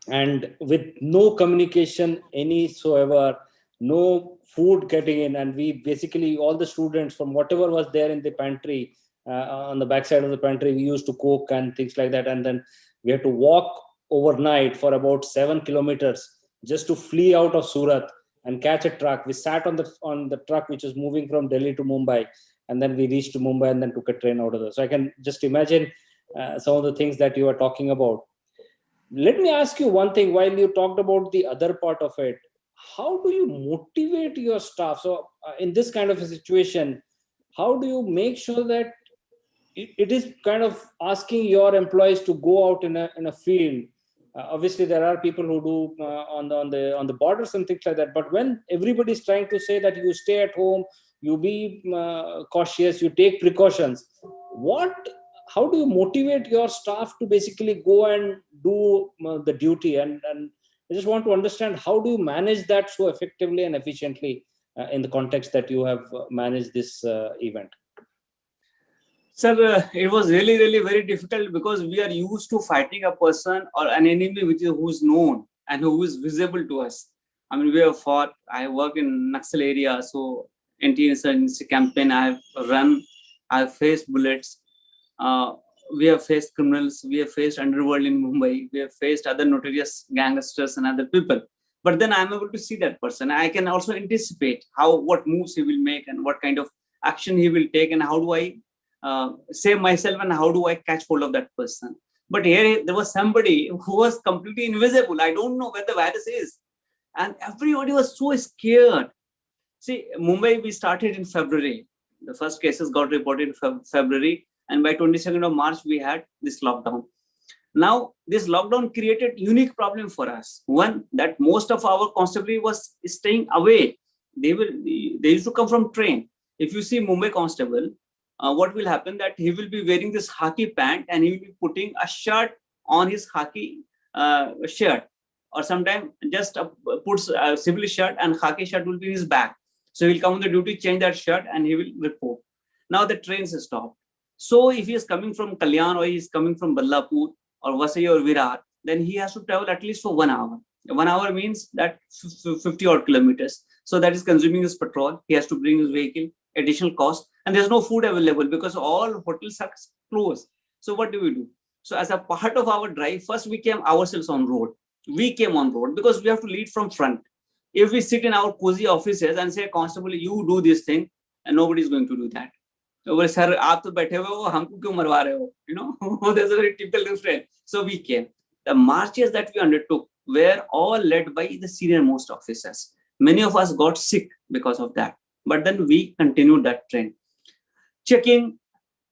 and with no communication anysoever, no food getting in, and we basically, all the students from whatever was there in the pantry, on the backside of the pantry, we used to cook and things like that, and then we had to walk overnight for about 7 kilometers just to flee out of Surat and catch a truck. We sat on the truck which was moving from Delhi to Mumbai, and then we reached Mumbai and then took a train out of there. So I can just imagine some of the things that you are talking about. Let me ask you one thing. While you talked about the other part of it, how do you motivate your staff? So in this kind of a situation, how do you make sure that it is kind of asking your employees to go out in a field? Obviously, there are people who do on the borders and things like that. But when everybody is trying to say that you stay at home, you be cautious, you take precautions, how do you motivate your staff to basically go and do the duty? And I just want to understand, how do you manage that so effectively and efficiently in the context that you have managed this event? Sir, it was really, really very difficult because we are used to fighting a person or an enemy who's known and who is visible to us. I mean, we have fought. I work in Naxal area, so anti-insurgency campaign I have run. I have faced bullets. We have faced criminals. We have faced underworld in Mumbai. We have faced other notorious gangsters and other people. But then I'm able to see that person. I can also anticipate what moves he will make and what kind of action he will take, and how do I save myself and how do I catch hold of that person. But here there was somebody who was completely invisible. I don't know where the virus is. And everybody was so scared. See, Mumbai, we started in February. The first cases got reported in February. And by 22nd of March, we had this lockdown. Now, this lockdown created unique problem for us. One, that most of our constabulary was staying away. They used to come from train. If you see Mumbai constable, what will happen that he will be wearing this khaki pant and he will be putting a shirt on his khaki shirt, or sometimes just puts a civil shirt and khaki shirt will be in his back. So he'll come on the duty, change that shirt, and he will report. Now the trains stopped. So if he is coming from Kalyan or he is coming from Ballapur or Vasai or Virar, then he has to travel at least for 1 hour. 1 hour means that 50 odd kilometers. So that is consuming his petrol. He has to bring his vehicle, additional cost, and there's no food available because all hotels are closed. So what do? So as a part of our drive, first we came ourselves on road. We came on road because we have to lead from front. If we sit in our cozy offices and say, constable, you do this thing, and nobody is going to do that. So, sir, aap to baithe hue ho, humko kyun marwa rahe ho? You know, there's a very typical difference. So we came. The marches that we undertook were all led by the senior most officers. Many of us got sick because of that. But then we continued that trend. Checking,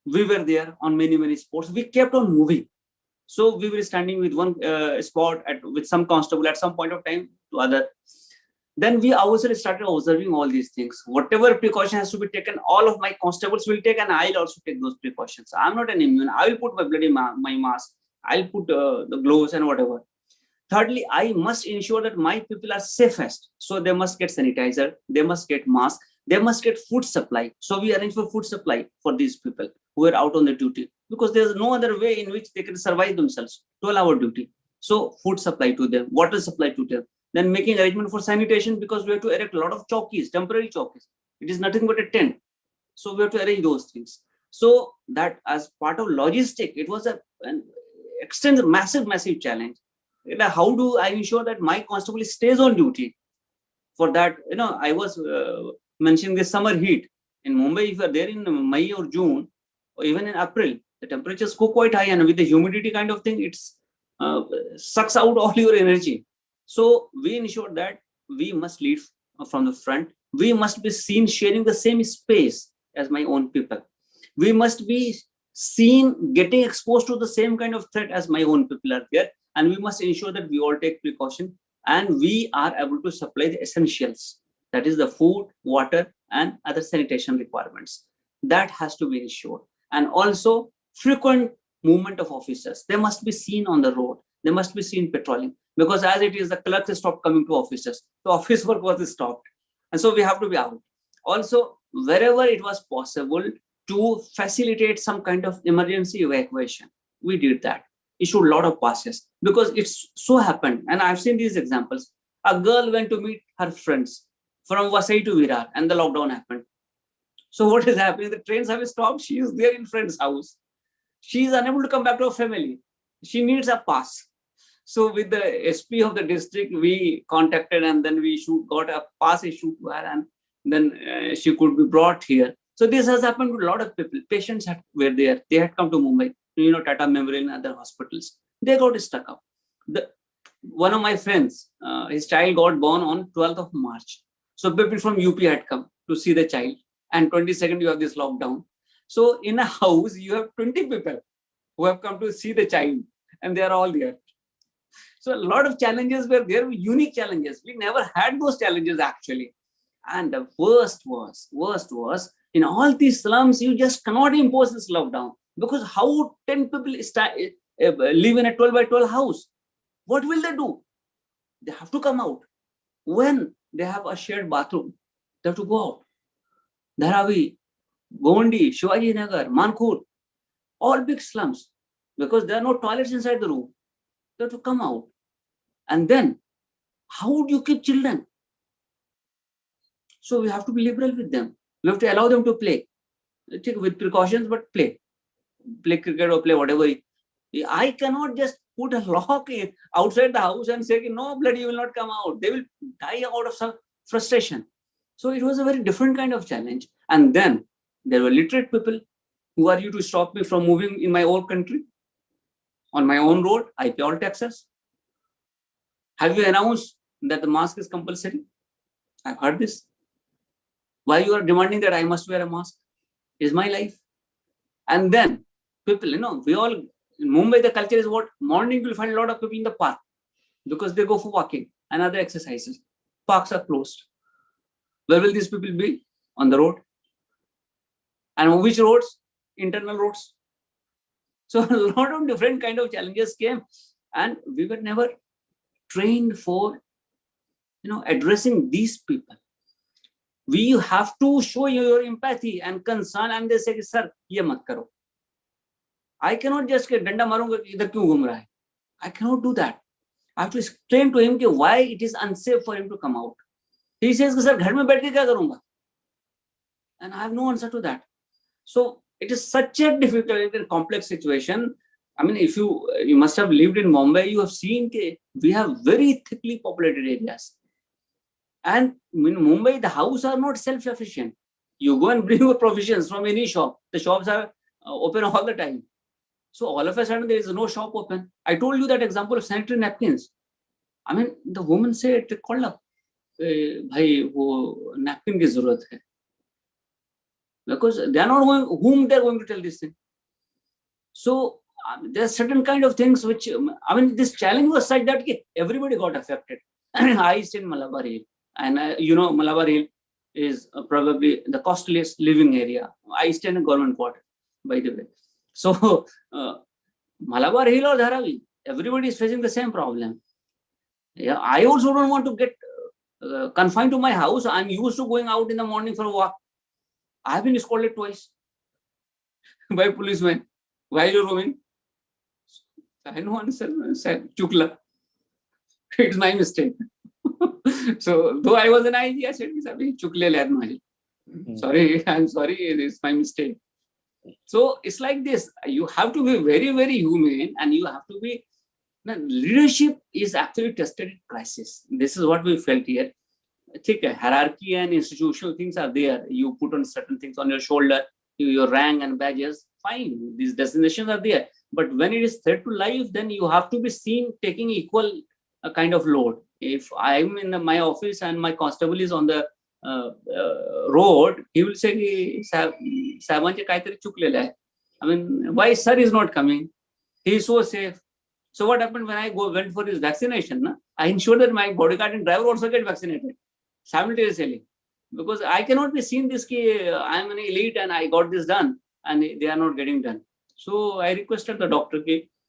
we were there on many spots. We kept on moving. So we were standing with one spot with some constable at some point of time to other. Then we ourselves started observing all these things. Whatever precaution has to be taken, all of my constables will take, and I'll also take those precautions. I'm not an immune. I will put my bloody my mask. I'll put the gloves and whatever. Thirdly, I must ensure that my people are safest. So they must get sanitizer. They must get mask. They must get food supply. So we arrange for food supply for these people. who were out on the duty, because there's no other way in which they can survive themselves. 12-hour duty. So food supply to them, water supply to them, then making arrangement for sanitation, because we have to erect a lot of chowkis, temporary chowkis. It is nothing but a tent. So we have to arrange those things. So that as part of logistic, it was an extensive, massive challenge. How do I ensure that my constable stays on duty? For that, I was mentioning the summer heat. In Mumbai, if you are there in May or June, or even in April, the temperatures go quite high, and with the humidity kind of thing, it's sucks out all your energy. So we ensure that we must lead from the front. We must be seen sharing the same space as my own people. We must be seen getting exposed to the same kind of threat as my own people are there. And we must ensure that we all take precaution and we are able to supply the essentials. That is the food, water, and other sanitation requirements. That has to be ensured. And also frequent movement of officers. They must be seen on the road. They must be seen patrolling. Because as it is, the clerks stopped coming to offices. The office work was stopped. And so we have to be out. Also, wherever it was possible to facilitate some kind of emergency evacuation, we did that. Issued a lot of passes, because it's so happened, and I've seen these examples. A girl went to meet her friends from Vasai to Virar, and the lockdown happened. So what is happening? The trains have stopped. She is there in friend's house. She is unable to come back to her family. She needs a pass. So with the SP of the district, we contacted, and then we got a pass issued to her, and then she could be brought here. So this has happened to a lot of people. Patients were there. They had come to Mumbai, Tata Memorial and other hospitals. They got stuck up. One of my friends, his child got born on 12th of March. So people from UP had come to see the child. And 22nd, you have this lockdown. So in a house, you have 20 people who have come to see the child, and they are all there. So a lot of challenges were there, unique challenges. We never had those challenges actually. And the worst was, in all these slums, you just cannot impose this lockdown, because how 10 people live in a 12 by 12 house? What will they do? They have to come out. When they have a shared bathroom, they have to go out. Dharavi, Gondi, Shivaji Nagar, Mankur, all big slums, because there are no toilets inside the room. They have to come out. And then, how would you keep children? So we have to be liberal with them. We have to allow them to play. With precautions, but play. Play cricket or play whatever. I cannot just put a lock outside the house and say, no, blood, you will not come out. They will die out of some frustration. So it was a very different kind of challenge. And then there were literate people. Who are you to stop me from moving in my own country? On my own road, I pay all taxes. Have you announced that the mask is compulsory? I've heard this. Why you are demanding that I must wear a mask? Is my life. And then people, we all, in Mumbai, the culture is what? Morning, you'll find a lot of people in the park because they go for walking and other exercises. Parks are closed. Where will these people be? On the road. And on which roads? Internal roads. So a lot of different kind of challenges came, and we were never trained for, addressing these people. We have to show your empathy and concern, and they say, sir, ye mat karo. I cannot just get danda marunga, idhar kyun ghum raha hai? I cannot do that. I have to explain to him why it is unsafe for him to come out. He says, sir, ghar mein baith ke kya karunga? And I have no answer to that. So it is such a difficult and complex situation. I mean, if you must have lived in Mumbai, you have seen we have very thickly populated areas. And in Mumbai, the houses are not self-sufficient. You go and bring your provisions from any shop. The shops are open all the time. So all of a sudden, there is no shop open. I told you that example of sanitary napkins. I mean, the woman said, call up, bhai, wo napkin ki zarurat hai. Because they are not going, whom they are going to tell this thing. So there are certain kind of things which, this challenge was such that everybody got affected. I stay in Malabar Hill, and Malabar Hill is probably the costliest living area. I stay in a government quarter, by the way. So Malabar Hill or Dharavi, everybody is facing the same problem. Yeah, I also don't want to get confined to my house. I'm used to going out in the morning for a walk. I've been scolded twice. by policeman. Why are you roaming? I know answer. Said, Chukla. It's my mistake. So though I was an IG, I said, Chukle lad maji. Sorry, I'm sorry, it's my mistake. So it's like this. You have to be very, very humane, and you have to be. Now, leadership is actually tested in crisis. This is what we felt here. I think hierarchy and institutional things are there. You put on certain things on your shoulder, your rank and badges. Fine, these designations are there. But when it is threat to life, then you have to be seen taking equal kind of load. If I'm in my office and my constable is on the road, he will say, I mean, why sir is not coming? He is so safe. So what happened when I went for his vaccination? I ensured that my bodyguard and driver also get vaccinated simultaneously. Because I cannot be seen this, I am an elite and I got this done and they are not getting done. So I requested the doctor,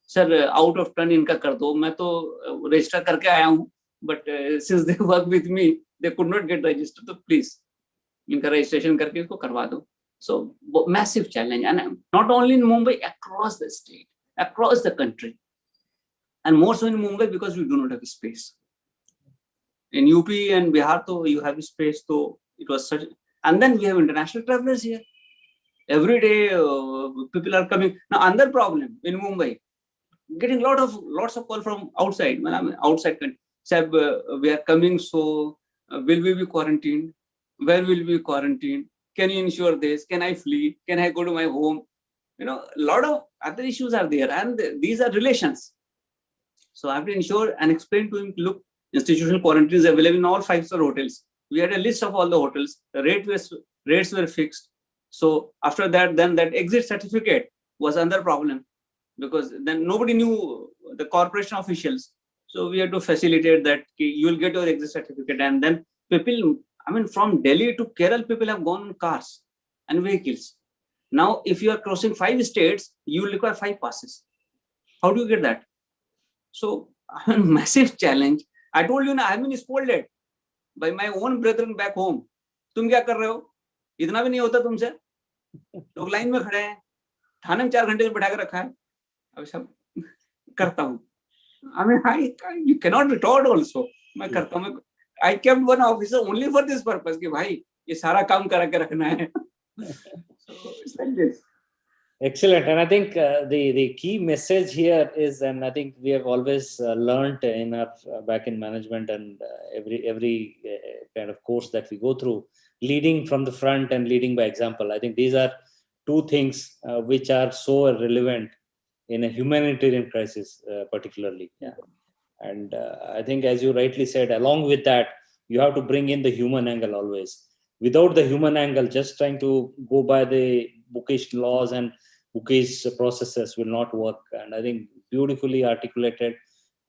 sir, out of turn inka kar do. मैं तो register करके आया हूँ, but since they work with me, they could not get registered. So please, इनका registration करके इसको करवा दो. So massive challenge, and not only in Mumbai, across the state, across the country, and more so in Mumbai because we do not have space. In UP and Bihar, though you have space, though it was such. And then we have international travelers here. Every day, people are coming. Now, another problem in Mumbai, getting lots of call from outside. When I'm outside, say, we are coming, so will we be quarantined? Where will we be quarantined? Can you ensure this? Can I flee? Can I go to my home? You know, a lot of other issues are there, and these are relations. So I have to ensure and explain to him, look, institutional quarantine is available in all 5-star hotels. We had a list of all the hotels. The rates were fixed. So after that, then that exit certificate was another problem, because then nobody knew, the corporation officials. So we had to facilitate that you will get your exit certificate. And then people, I mean, from Delhi to Kerala, people have gone in cars and vehicles. Now, if you are crossing 5 states, you will require 5 passes. How do you get that? So, massive challenge. I told you, I've been scolded by my own brethren back home. तुम क्या कर रहे हो? इतना भी नहीं होता तुमसे? लोग लाइन में खड़े हैं, थाने में 4 घंटे बैठा कर रखा है. अब सब करता हूँ. I mean, you cannot retort also. मैं करता हूँ. I kept one officer only for this purpose कि भाई ये सारा काम करा के रखना है. So it's like this. Excellent. And I think the key message here is, and I think we have always learned in our back in management and every kind of course that we go through, leading from the front and leading by example. I think these are two things which are so relevant in a humanitarian crisis, particularly. Yeah. And I think, as you rightly said, along with that, you have to bring in the human angle always. Without the human angle, just trying to go by the bookish laws and bookish processes will not work. And I think beautifully articulated,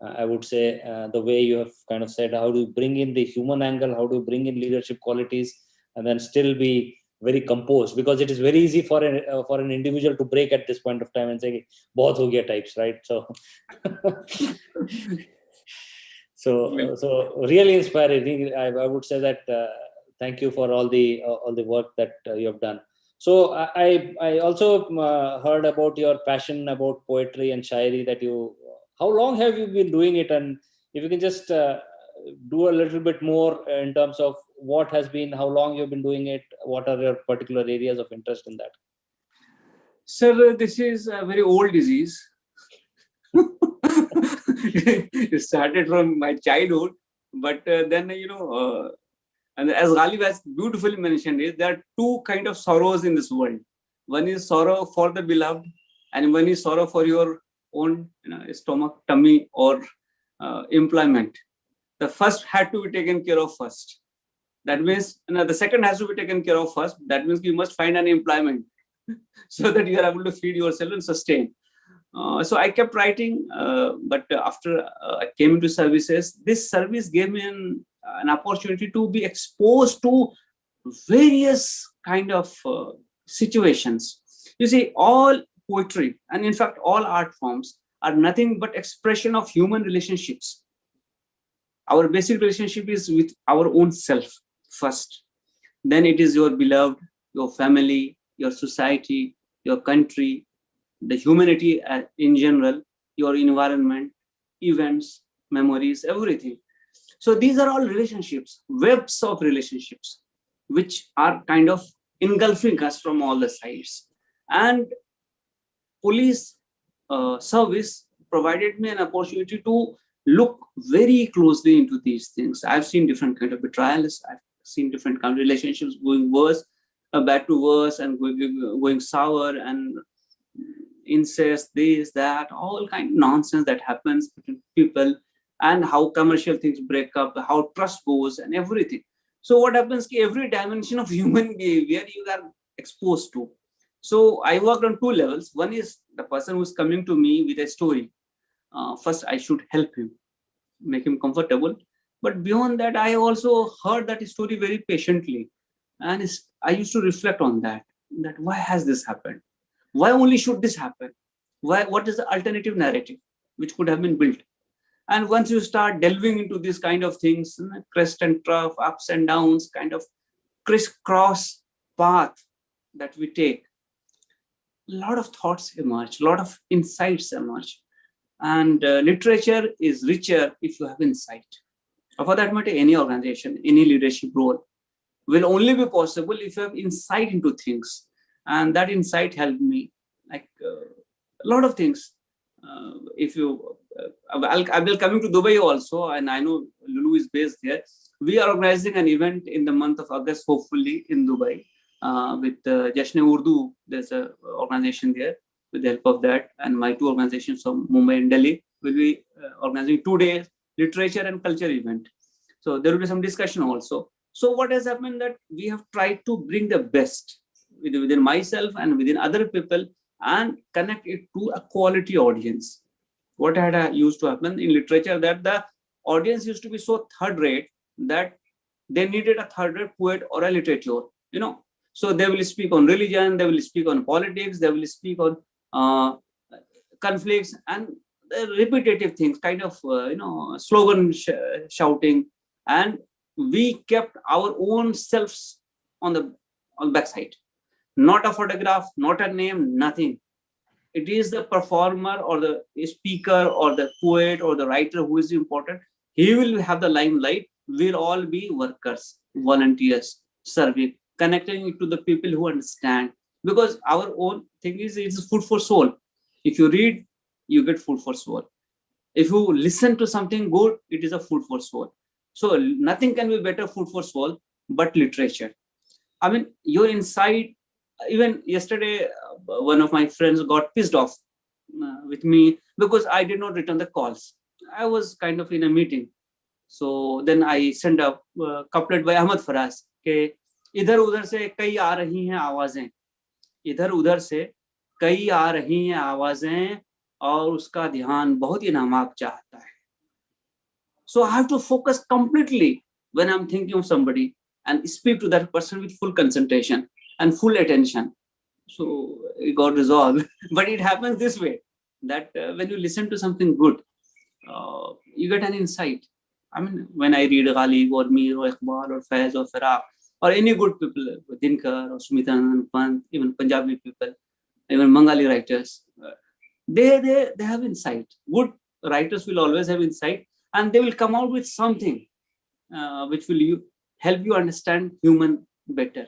I would say, the way you have kind of said, how do you bring in the human angle, how do you bring in leadership qualities, and then still be very composed, because it is very easy for an individual to break at this point of time and say, "Bahut ho gaya" types, right? So, so really inspiring. I would say that thank you for all the work that you have done. So I also heard about your passion about poetry and shairi. That you, how long have you been doing it? And if you can just do a little bit more in terms of what has been, how long you've been doing it, what are your particular areas of interest in that? Sir, this is a very old disease. It started from my childhood, but then, and as Ghalib has beautifully mentioned, there are 2 kinds of sorrows in this world. One is sorrow for the beloved, and one is sorrow for your own stomach, tummy, or employment. The first had to be taken care of first. That means the second has to be taken care of first. That means you must find an employment so that you are able to feed yourself and sustain. So I kept writing, but after I came into services, this service gave me an opportunity to be exposed to various kind of situations. You see, all poetry and in fact all art forms are nothing but expression of human relationships. Our basic relationship is with our own self first. Then it is your beloved, your family, your society, your country, the humanity in general, your environment, events, memories, everything. So these are all relationships, webs of relationships, which are kind of engulfing us from all the sides. And police service provided me an opportunity to look very closely into these things. I've seen different kind of betrayals. I've seen different kind of relationships going worse, bad to worse, and going sour, and incest, this, that, all kind of nonsense that happens between people, and how commercial things break up, how trust goes, and everything. So what happens? Every dimension of human behavior you are exposed to. So I worked on two levels. One is the person who's coming to me with a story. First, I should help him, make him comfortable. But beyond that, I also heard that story very patiently. And I used to reflect on that why has this happened? Why only should this happen? What is the alternative narrative which could have been built? And once you start delving into these kind of things, crest and trough, ups and downs, kind of crisscross path that we take, a lot of thoughts emerge, a lot of insights emerge. And literature is richer if you have insight. Or for that matter, any organization, any leadership role will only be possible if you have insight into things. And that insight helped me, like a lot of things. I will coming to Dubai also, and I know Lulu is based there. We are organizing an event in the month of August, hopefully in Dubai, with Jashne Urdu. There's an organization there. With the help of that, and my two organizations from Mumbai and Delhi will be organizing 2 days literature and culture event. So there will be some discussion also. So what has happened that we have tried to bring the best within myself and within other people and connect it to a quality audience. What had used to happen in literature, that the audience used to be so third rate that they needed a third rate poet or a literature, So they will speak on religion, they will speak on politics, they will speak on conflicts and repetitive things, kind of, slogan shouting. And we kept our own selves on the backside. Not a photograph, not a name, nothing. It is the performer or the speaker or the poet or the writer who is important. He will have the limelight. We'll all be workers, volunteers, serving, connecting it to the people who understand. Because our own thing is, it's food for soul. If you read, you get food for soul. If you listen to something good, it is a food for soul. So nothing can be better food for soul but literature. I mean, your insight. Even yesterday, one of my friends got pissed off with me because I did not return the calls. I was kind of in a meeting. So then I sent a couplet by Ahmad Faraz के इधर उधर से कई आ रही हैं आवाजें, इधर उधर से कई आ रही हैं आवाजें और उसका ध्यान बहुत ही नामाक चाहता है. So I have to focus completely when I'm thinking of somebody and speak to that person with full concentration and full attention. So it got resolved. But it happens this way, that when you listen to something good, you get an insight. I mean, when I read Ghalib or Mir or Iqbal or Faiz or Farah or any good people, Dinkar or Sumitan, Pant, even Punjabi people, even Bengali writers, they have insight. Good writers will always have insight, and they will come out with something which will help you understand human better,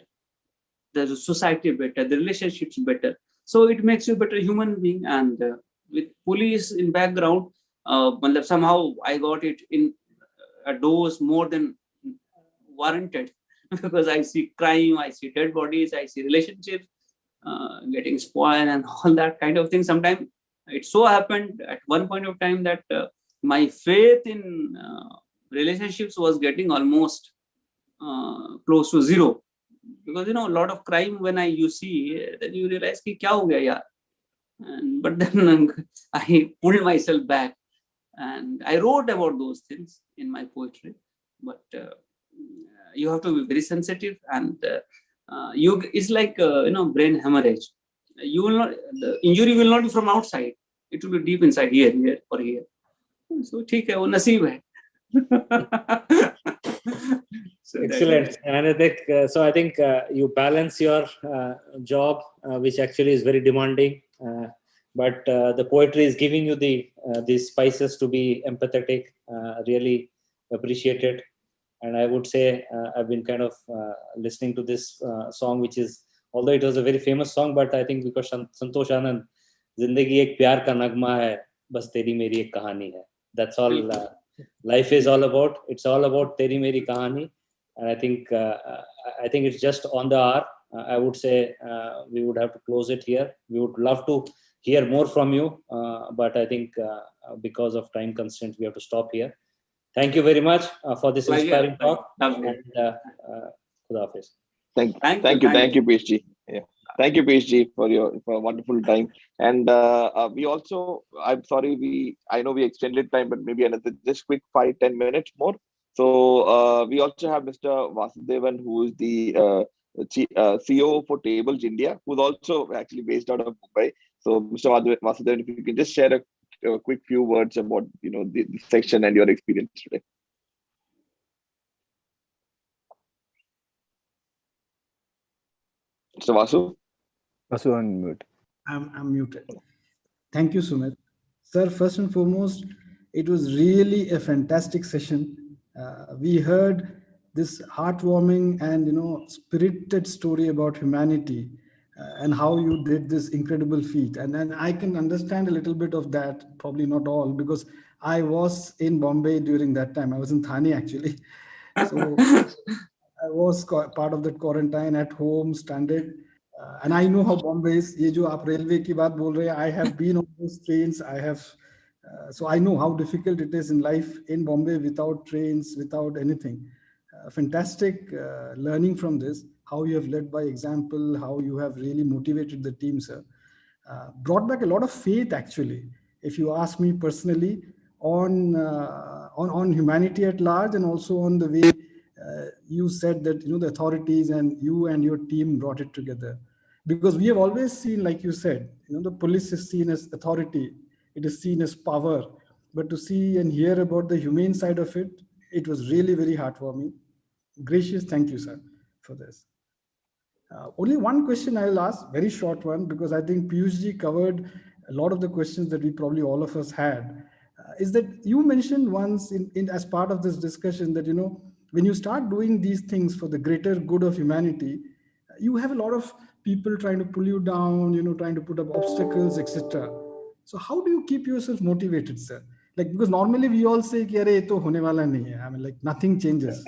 the society better, the relationships better. So it makes you a better human being. And with police in background, somehow I got it in a dose more than warranted because I see crime, I see dead bodies, I see relationships getting spoiled and all that kind of thing. Sometimes it so happened at one point of time that my faith in relationships was getting almost close to zero. Because, a lot of crime, when you see, then you realize, ki kya ho gaya yaar? But then I pulled myself back and I wrote about those things in my poetry. But you have to be very sensitive, and it's like, brain hemorrhage. You will not, the injury will not be from outside. It will be deep inside, here or here. So, theek hai, wo naseeb hai. So Excellent. And so I think you balance your job, which actually is very demanding, but the poetry is giving you these spices to be empathetic. Really appreciate it. And I would say I've been kind of listening to this song, which is, although it was a very famous song, but I think because Santosh Anand, Zindagi ek pyar ka nagma hai, bas teri meri ek kahani hai. That's all life is all about. It's all about teri meri kahani. And I think it's just on the hour. I would say we would have to close it here. We would love to hear more from you, but I think because of time constraints, we have to stop here. Thank you very much for this inspiring talk. And Khuda Hafiz. Thank you, PSG. Yeah. Thank you, PSG, for a wonderful time. And we also, I'm sorry, I know we extended time, but maybe another just quick 5-10 minutes more. So we also have Mr. Vasudevan, who is the CEO for Tables India, who's also actually based out of Mumbai. So Mr. Vasudevan, if you can just share a quick few words about the section and your experience today. Mr. Vasu? Vasu on mute. I'm muted. Thank you, Sumit. Sir, first and foremost, it was really a fantastic session. We heard this heartwarming and spirited story about humanity and how you did this incredible feat. And then I can understand a little bit of that, probably not all, because I was in Bombay during that time. I was in Thane actually. So I was part of that quarantine at home, stranded. And I know how Bombay is. ये जो आप railway की बात बोल रहे हैं, I have been on those trains. So I know how difficult it is in life in Bombay without trains, without anything. Fantastic learning from this, how you have led by example, how you have really motivated the team, sir. Brought back a lot of faith, actually, if you ask me personally, on humanity at large, and also on the way you said that the authorities and you and your team brought it together. Because we have always seen, like you said, the police is seen as authority, it is seen as power, but to see and hear about the humane side of it, it was really very heartwarming. Gracious, thank you, sir, for this. Only one question I will ask, very short one, because I think Piyush covered a lot of the questions that we probably all of us had. Is that you mentioned once as part of this discussion that when you start doing these things for the greater good of humanity, you have a lot of people trying to pull you down, trying to put up obstacles, etc. So how do you keep yourself motivated, sir? Like, because normally we all say, "Ki, "Arey, to hone wala nahi hai." I mean, like nothing changes.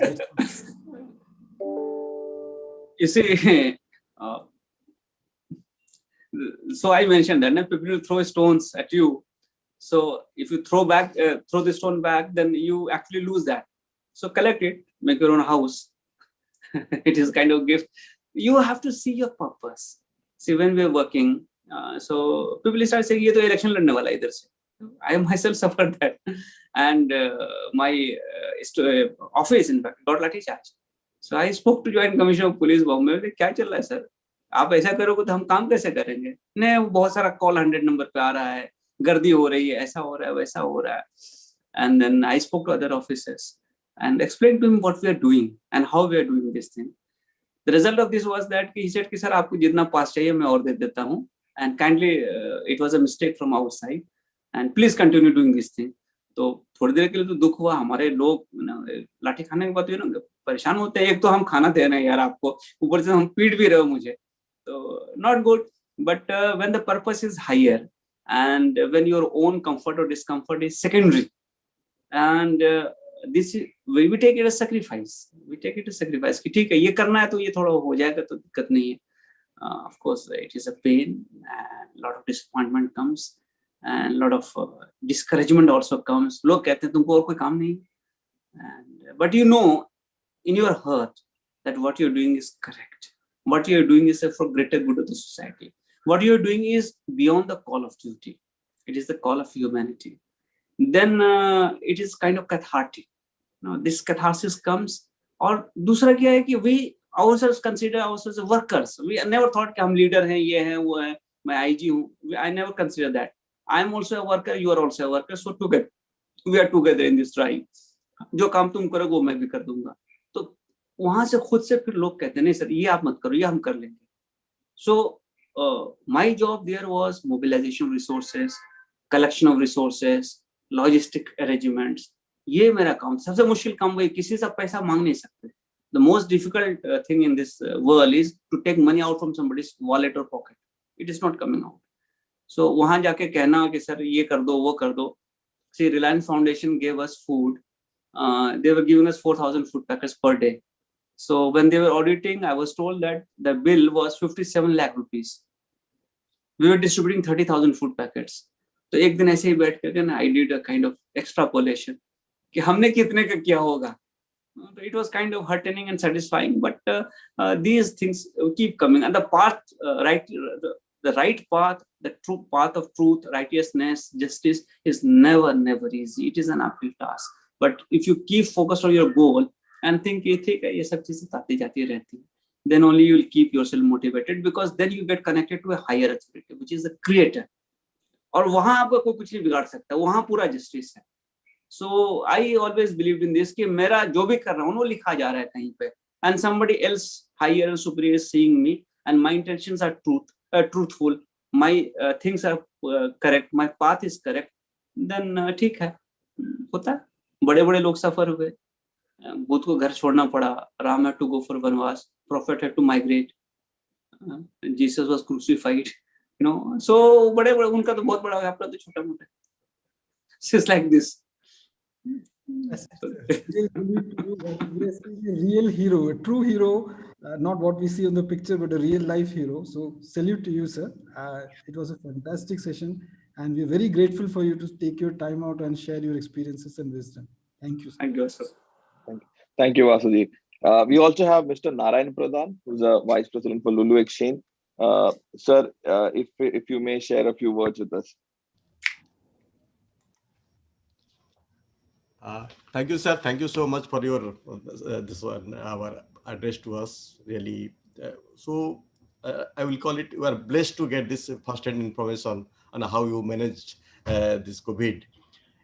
You see, so I mentioned that people will throw stones at you. So if you throw the stone back, then you actually lose that. So collect it, make your own house. It is kind of gift. You have to see your purpose. See, when we're working, so people start saying, "Ye to election ladne wala idhar se." I myself suffered that, and my office, in fact, got lathi charge. So I spoke to Joint Commissioner of Police Bombay. क्या चल रहा है sir? आप ऐसा करोगे तो हम काम कैसे करेंगे? नहीं, वो बहुत सारा कॉल 100 नंबर पे आ रहा है, गर्दी हो रही है, ऐसा हो रहा है, वैसा हो रहा है. And then I spoke to other officers and explained to him what we are doing and how we are doing this thing. The result of this was that he said कि सर आपको जितना पास चाहिए मैं और दे देता हूँ. And kindly, it was a mistake from our side. And please continue doing this thing. तो थोड़ी देर के लिए तो दुख हुआ. हमारे लोग लाठी खाने के बाद परेशान होते हैं. एक तो हम खाना दे रहे हैं यार आपको, ऊपर से हम पीट भी रहे हो मुझे. तो not good. But when the purpose is higher and when your own comfort or discomfort is secondary, and this we take it as sacrifice. We take it as sacrifice. कि ठीक है ये करना है तो ये थोड़ा हो जाएगा तो दिक्कत नहीं है. Of course, it is a pain. A lot of disappointment comes. And a lot of discouragement also comes. लोग कहते हैं तुमको और कोई काम नहीं. But you know in your heart that what you're doing is correct. What you're doing is for greater good of the society. What you're doing is beyond the call of duty. It is the call of humanity. Then it is kind of cathartic. This catharsis comes. और दूसरा क्या है कि we ourselves consider ourselves workers. We never thought कि हम leader हैं, ये हैं, वो हैं, मैं IG हूँ. I never consider that. I am also a worker, you are also a worker. So together, we are together in this drive. जो काम तुम करोगे वो मैं भी कर दूंगा. वहां से खुद से फिर लोग कहते हैं नहीं सर ये आप मत करो, ये हम कर लेंगे. So my job there was mobilization of resources, collection of resources, logistic arrangements. ये मेरा काम. सबसे मुश्किल काम वही, किसी से पैसा मांग नहीं सकते. The most difficult thing in this world is to take money out from somebody's wallet or pocket. It is not coming out. So वहां जाके कहना कि सर ये कर दो, वो कर दो. See, Reliance Foundation gave us food. They were giving us 4,000 food packets per day. So when they were auditing, I was told that the bill was 57 lakh rupees. We were distributing 30,000 food packets. तो एक दिन ऐसे ही बैठ करके ना, I did a kind of extrapolation कि हमने कितने का किया होगा. It was kind of heartening and satisfying, but these things keep coming, and the path, the right path, the true path of truth, righteousness, justice is never easy. It is an uphill task. But if you keep focused on your goal and think ये सब चीजें आती जाती रहती हैं, then only you will keep yourself motivated, because then you get connected to a higher authority, which is the creator. और वहां आपको कोई कुछ नहीं बिगाड़ सकता, वहां पूरा जस्टिस है. So I always believed in this कि मेरा जो भी कर रहा हूँ वो लिखा जा रहा है कहीं पे, and somebody else higher and superior is seeing me, and my intentions are truthful, my things are correct, my path is correct, then ठीक है, होता है. बड़े बड़े लोग सफर हुए, बुद्ध को घर छोड़ना पड़ा, Ram had to go for वनवास, prophet had to migrate, Jesus was crucified, you know. So बड़े बड़े, उनका तो बहुत बड़ा है, अपना तो छोटा मोटा. It's like this. Yes, a real hero, a true hero, not what we see on the picture, but a real life hero. So salute to you, sir. It was a fantastic session, and we're very grateful for you to take your time out and share your experiences and wisdom. Thank you, sir. Thank you, sir. Thank you, Vasudev. We also have Mr. Narayan Pradhan, who's a Vice President for Lulu Exchange. Sir, if you may share a few words with us. Thank you, sir. Thank you so much for your this one, our address to us. Really, I will call it. You are blessed to get this first-hand information on how you managed this COVID.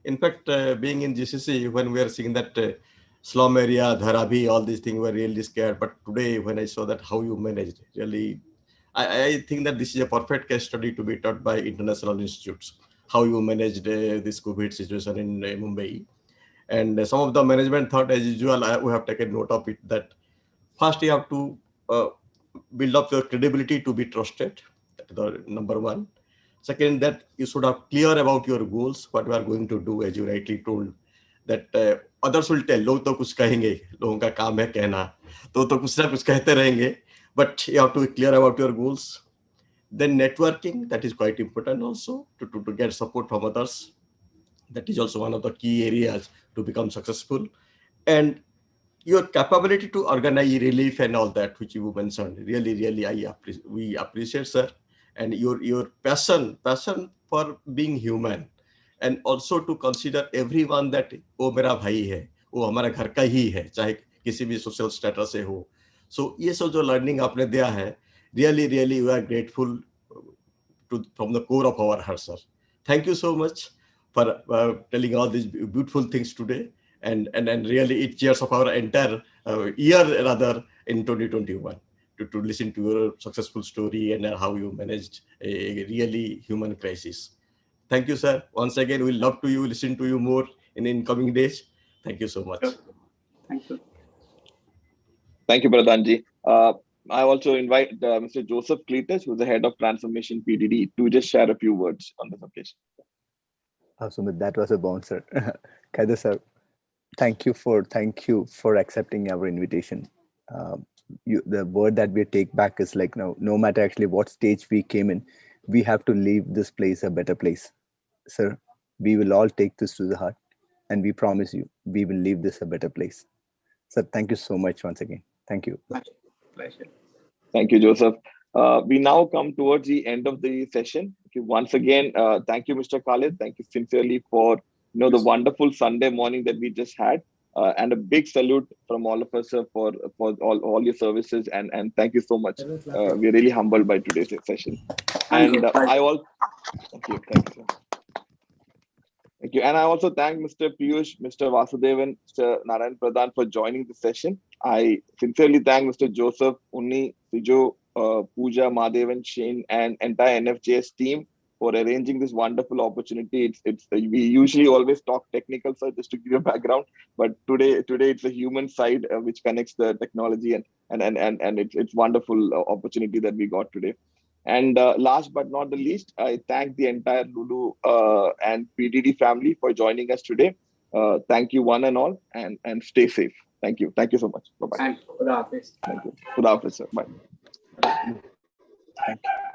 In fact, being in GCC, when we are seeing that slum area, Dharavi, all these things, we were really scared. But today, when I saw that how you managed, really, I think that this is a perfect case study to be taught by international institutes. How you managed this COVID situation in Mumbai. And some of the management thought, as usual, we have taken note of it, that first you have to build up your credibility to be trusted. That's the number one. Second, that you should have clear about your goals, what you are going to do, as you rightly told, that others will tell, लोग तो कुछ कहेंगे, लोगों का काम है कहना, तो कुछ ना कुछ कहते रहेंगे, but you have to be clear about your goals. Then networking, that is quite important also, to get support from others. That is also one of the key areas to become successful. And your capability to organize relief and all that, which you mentioned, really, we appreciate, sir. And your passion for being human, and also to consider everyone that वो मेरा भाई है, वो हमारा घर का ही है, चाहे किसी भी social status से हो. So ये सब जो learning आपने दिया है, really we are grateful from the core of our heart, sir. Thank you so much for telling all these beautiful things today, and really it cheers of our entire year rather in 2021 to listen to your successful story and how you managed a really human crisis. Thank you, sir. Once again, we'll love to listen to you more in coming days. Thank you so much. Thank you. Thank you, Pradhanji. I also invite Mr. Joseph Cletus, who's the head of Transformation PDD, to just share a few words on this occasion. Sumit, that was a bouncer. Quaiser sir, thank you for accepting our invitation. The word that we take back is like, no matter actually what stage we came in, we have to leave this place a better place. Sir, we will all take this to the heart, and we promise you, we will leave this a better place. Sir, thank you so much once again. Thank you. Pleasure. Thank you, Joseph. We now come towards the end of the session. Okay, once again, thank you, Mr. Khalid. Thank you sincerely for the wonderful Sunday morning that we just had, and a big salute from all of us for all your services, and thank you so much. We're really humbled by today's session. And thank you, sir. Thank you. And I also thank Mr. Piyush, Mr. Vasudevan, Mr. Narayan Pradhan for joining the session. I sincerely thank Mr. Joseph, Unni, Sijo, Pooja, Madhavan, Shane, and entire NFJS team for arranging this wonderful opportunity. It's we usually always talk technical side just to give you a background, but today it's a human side which connects the technology and it's wonderful opportunity that we got today. And last but not the least, I thank the entire Lulu and PDD family for joining us today. Thank you, one and all, and stay safe. Thank you. Thank you so much. Bye bye. Thank you. Khuda Hafiz. Thank you. Khuda Hafiz, sir. Bye. Thank you.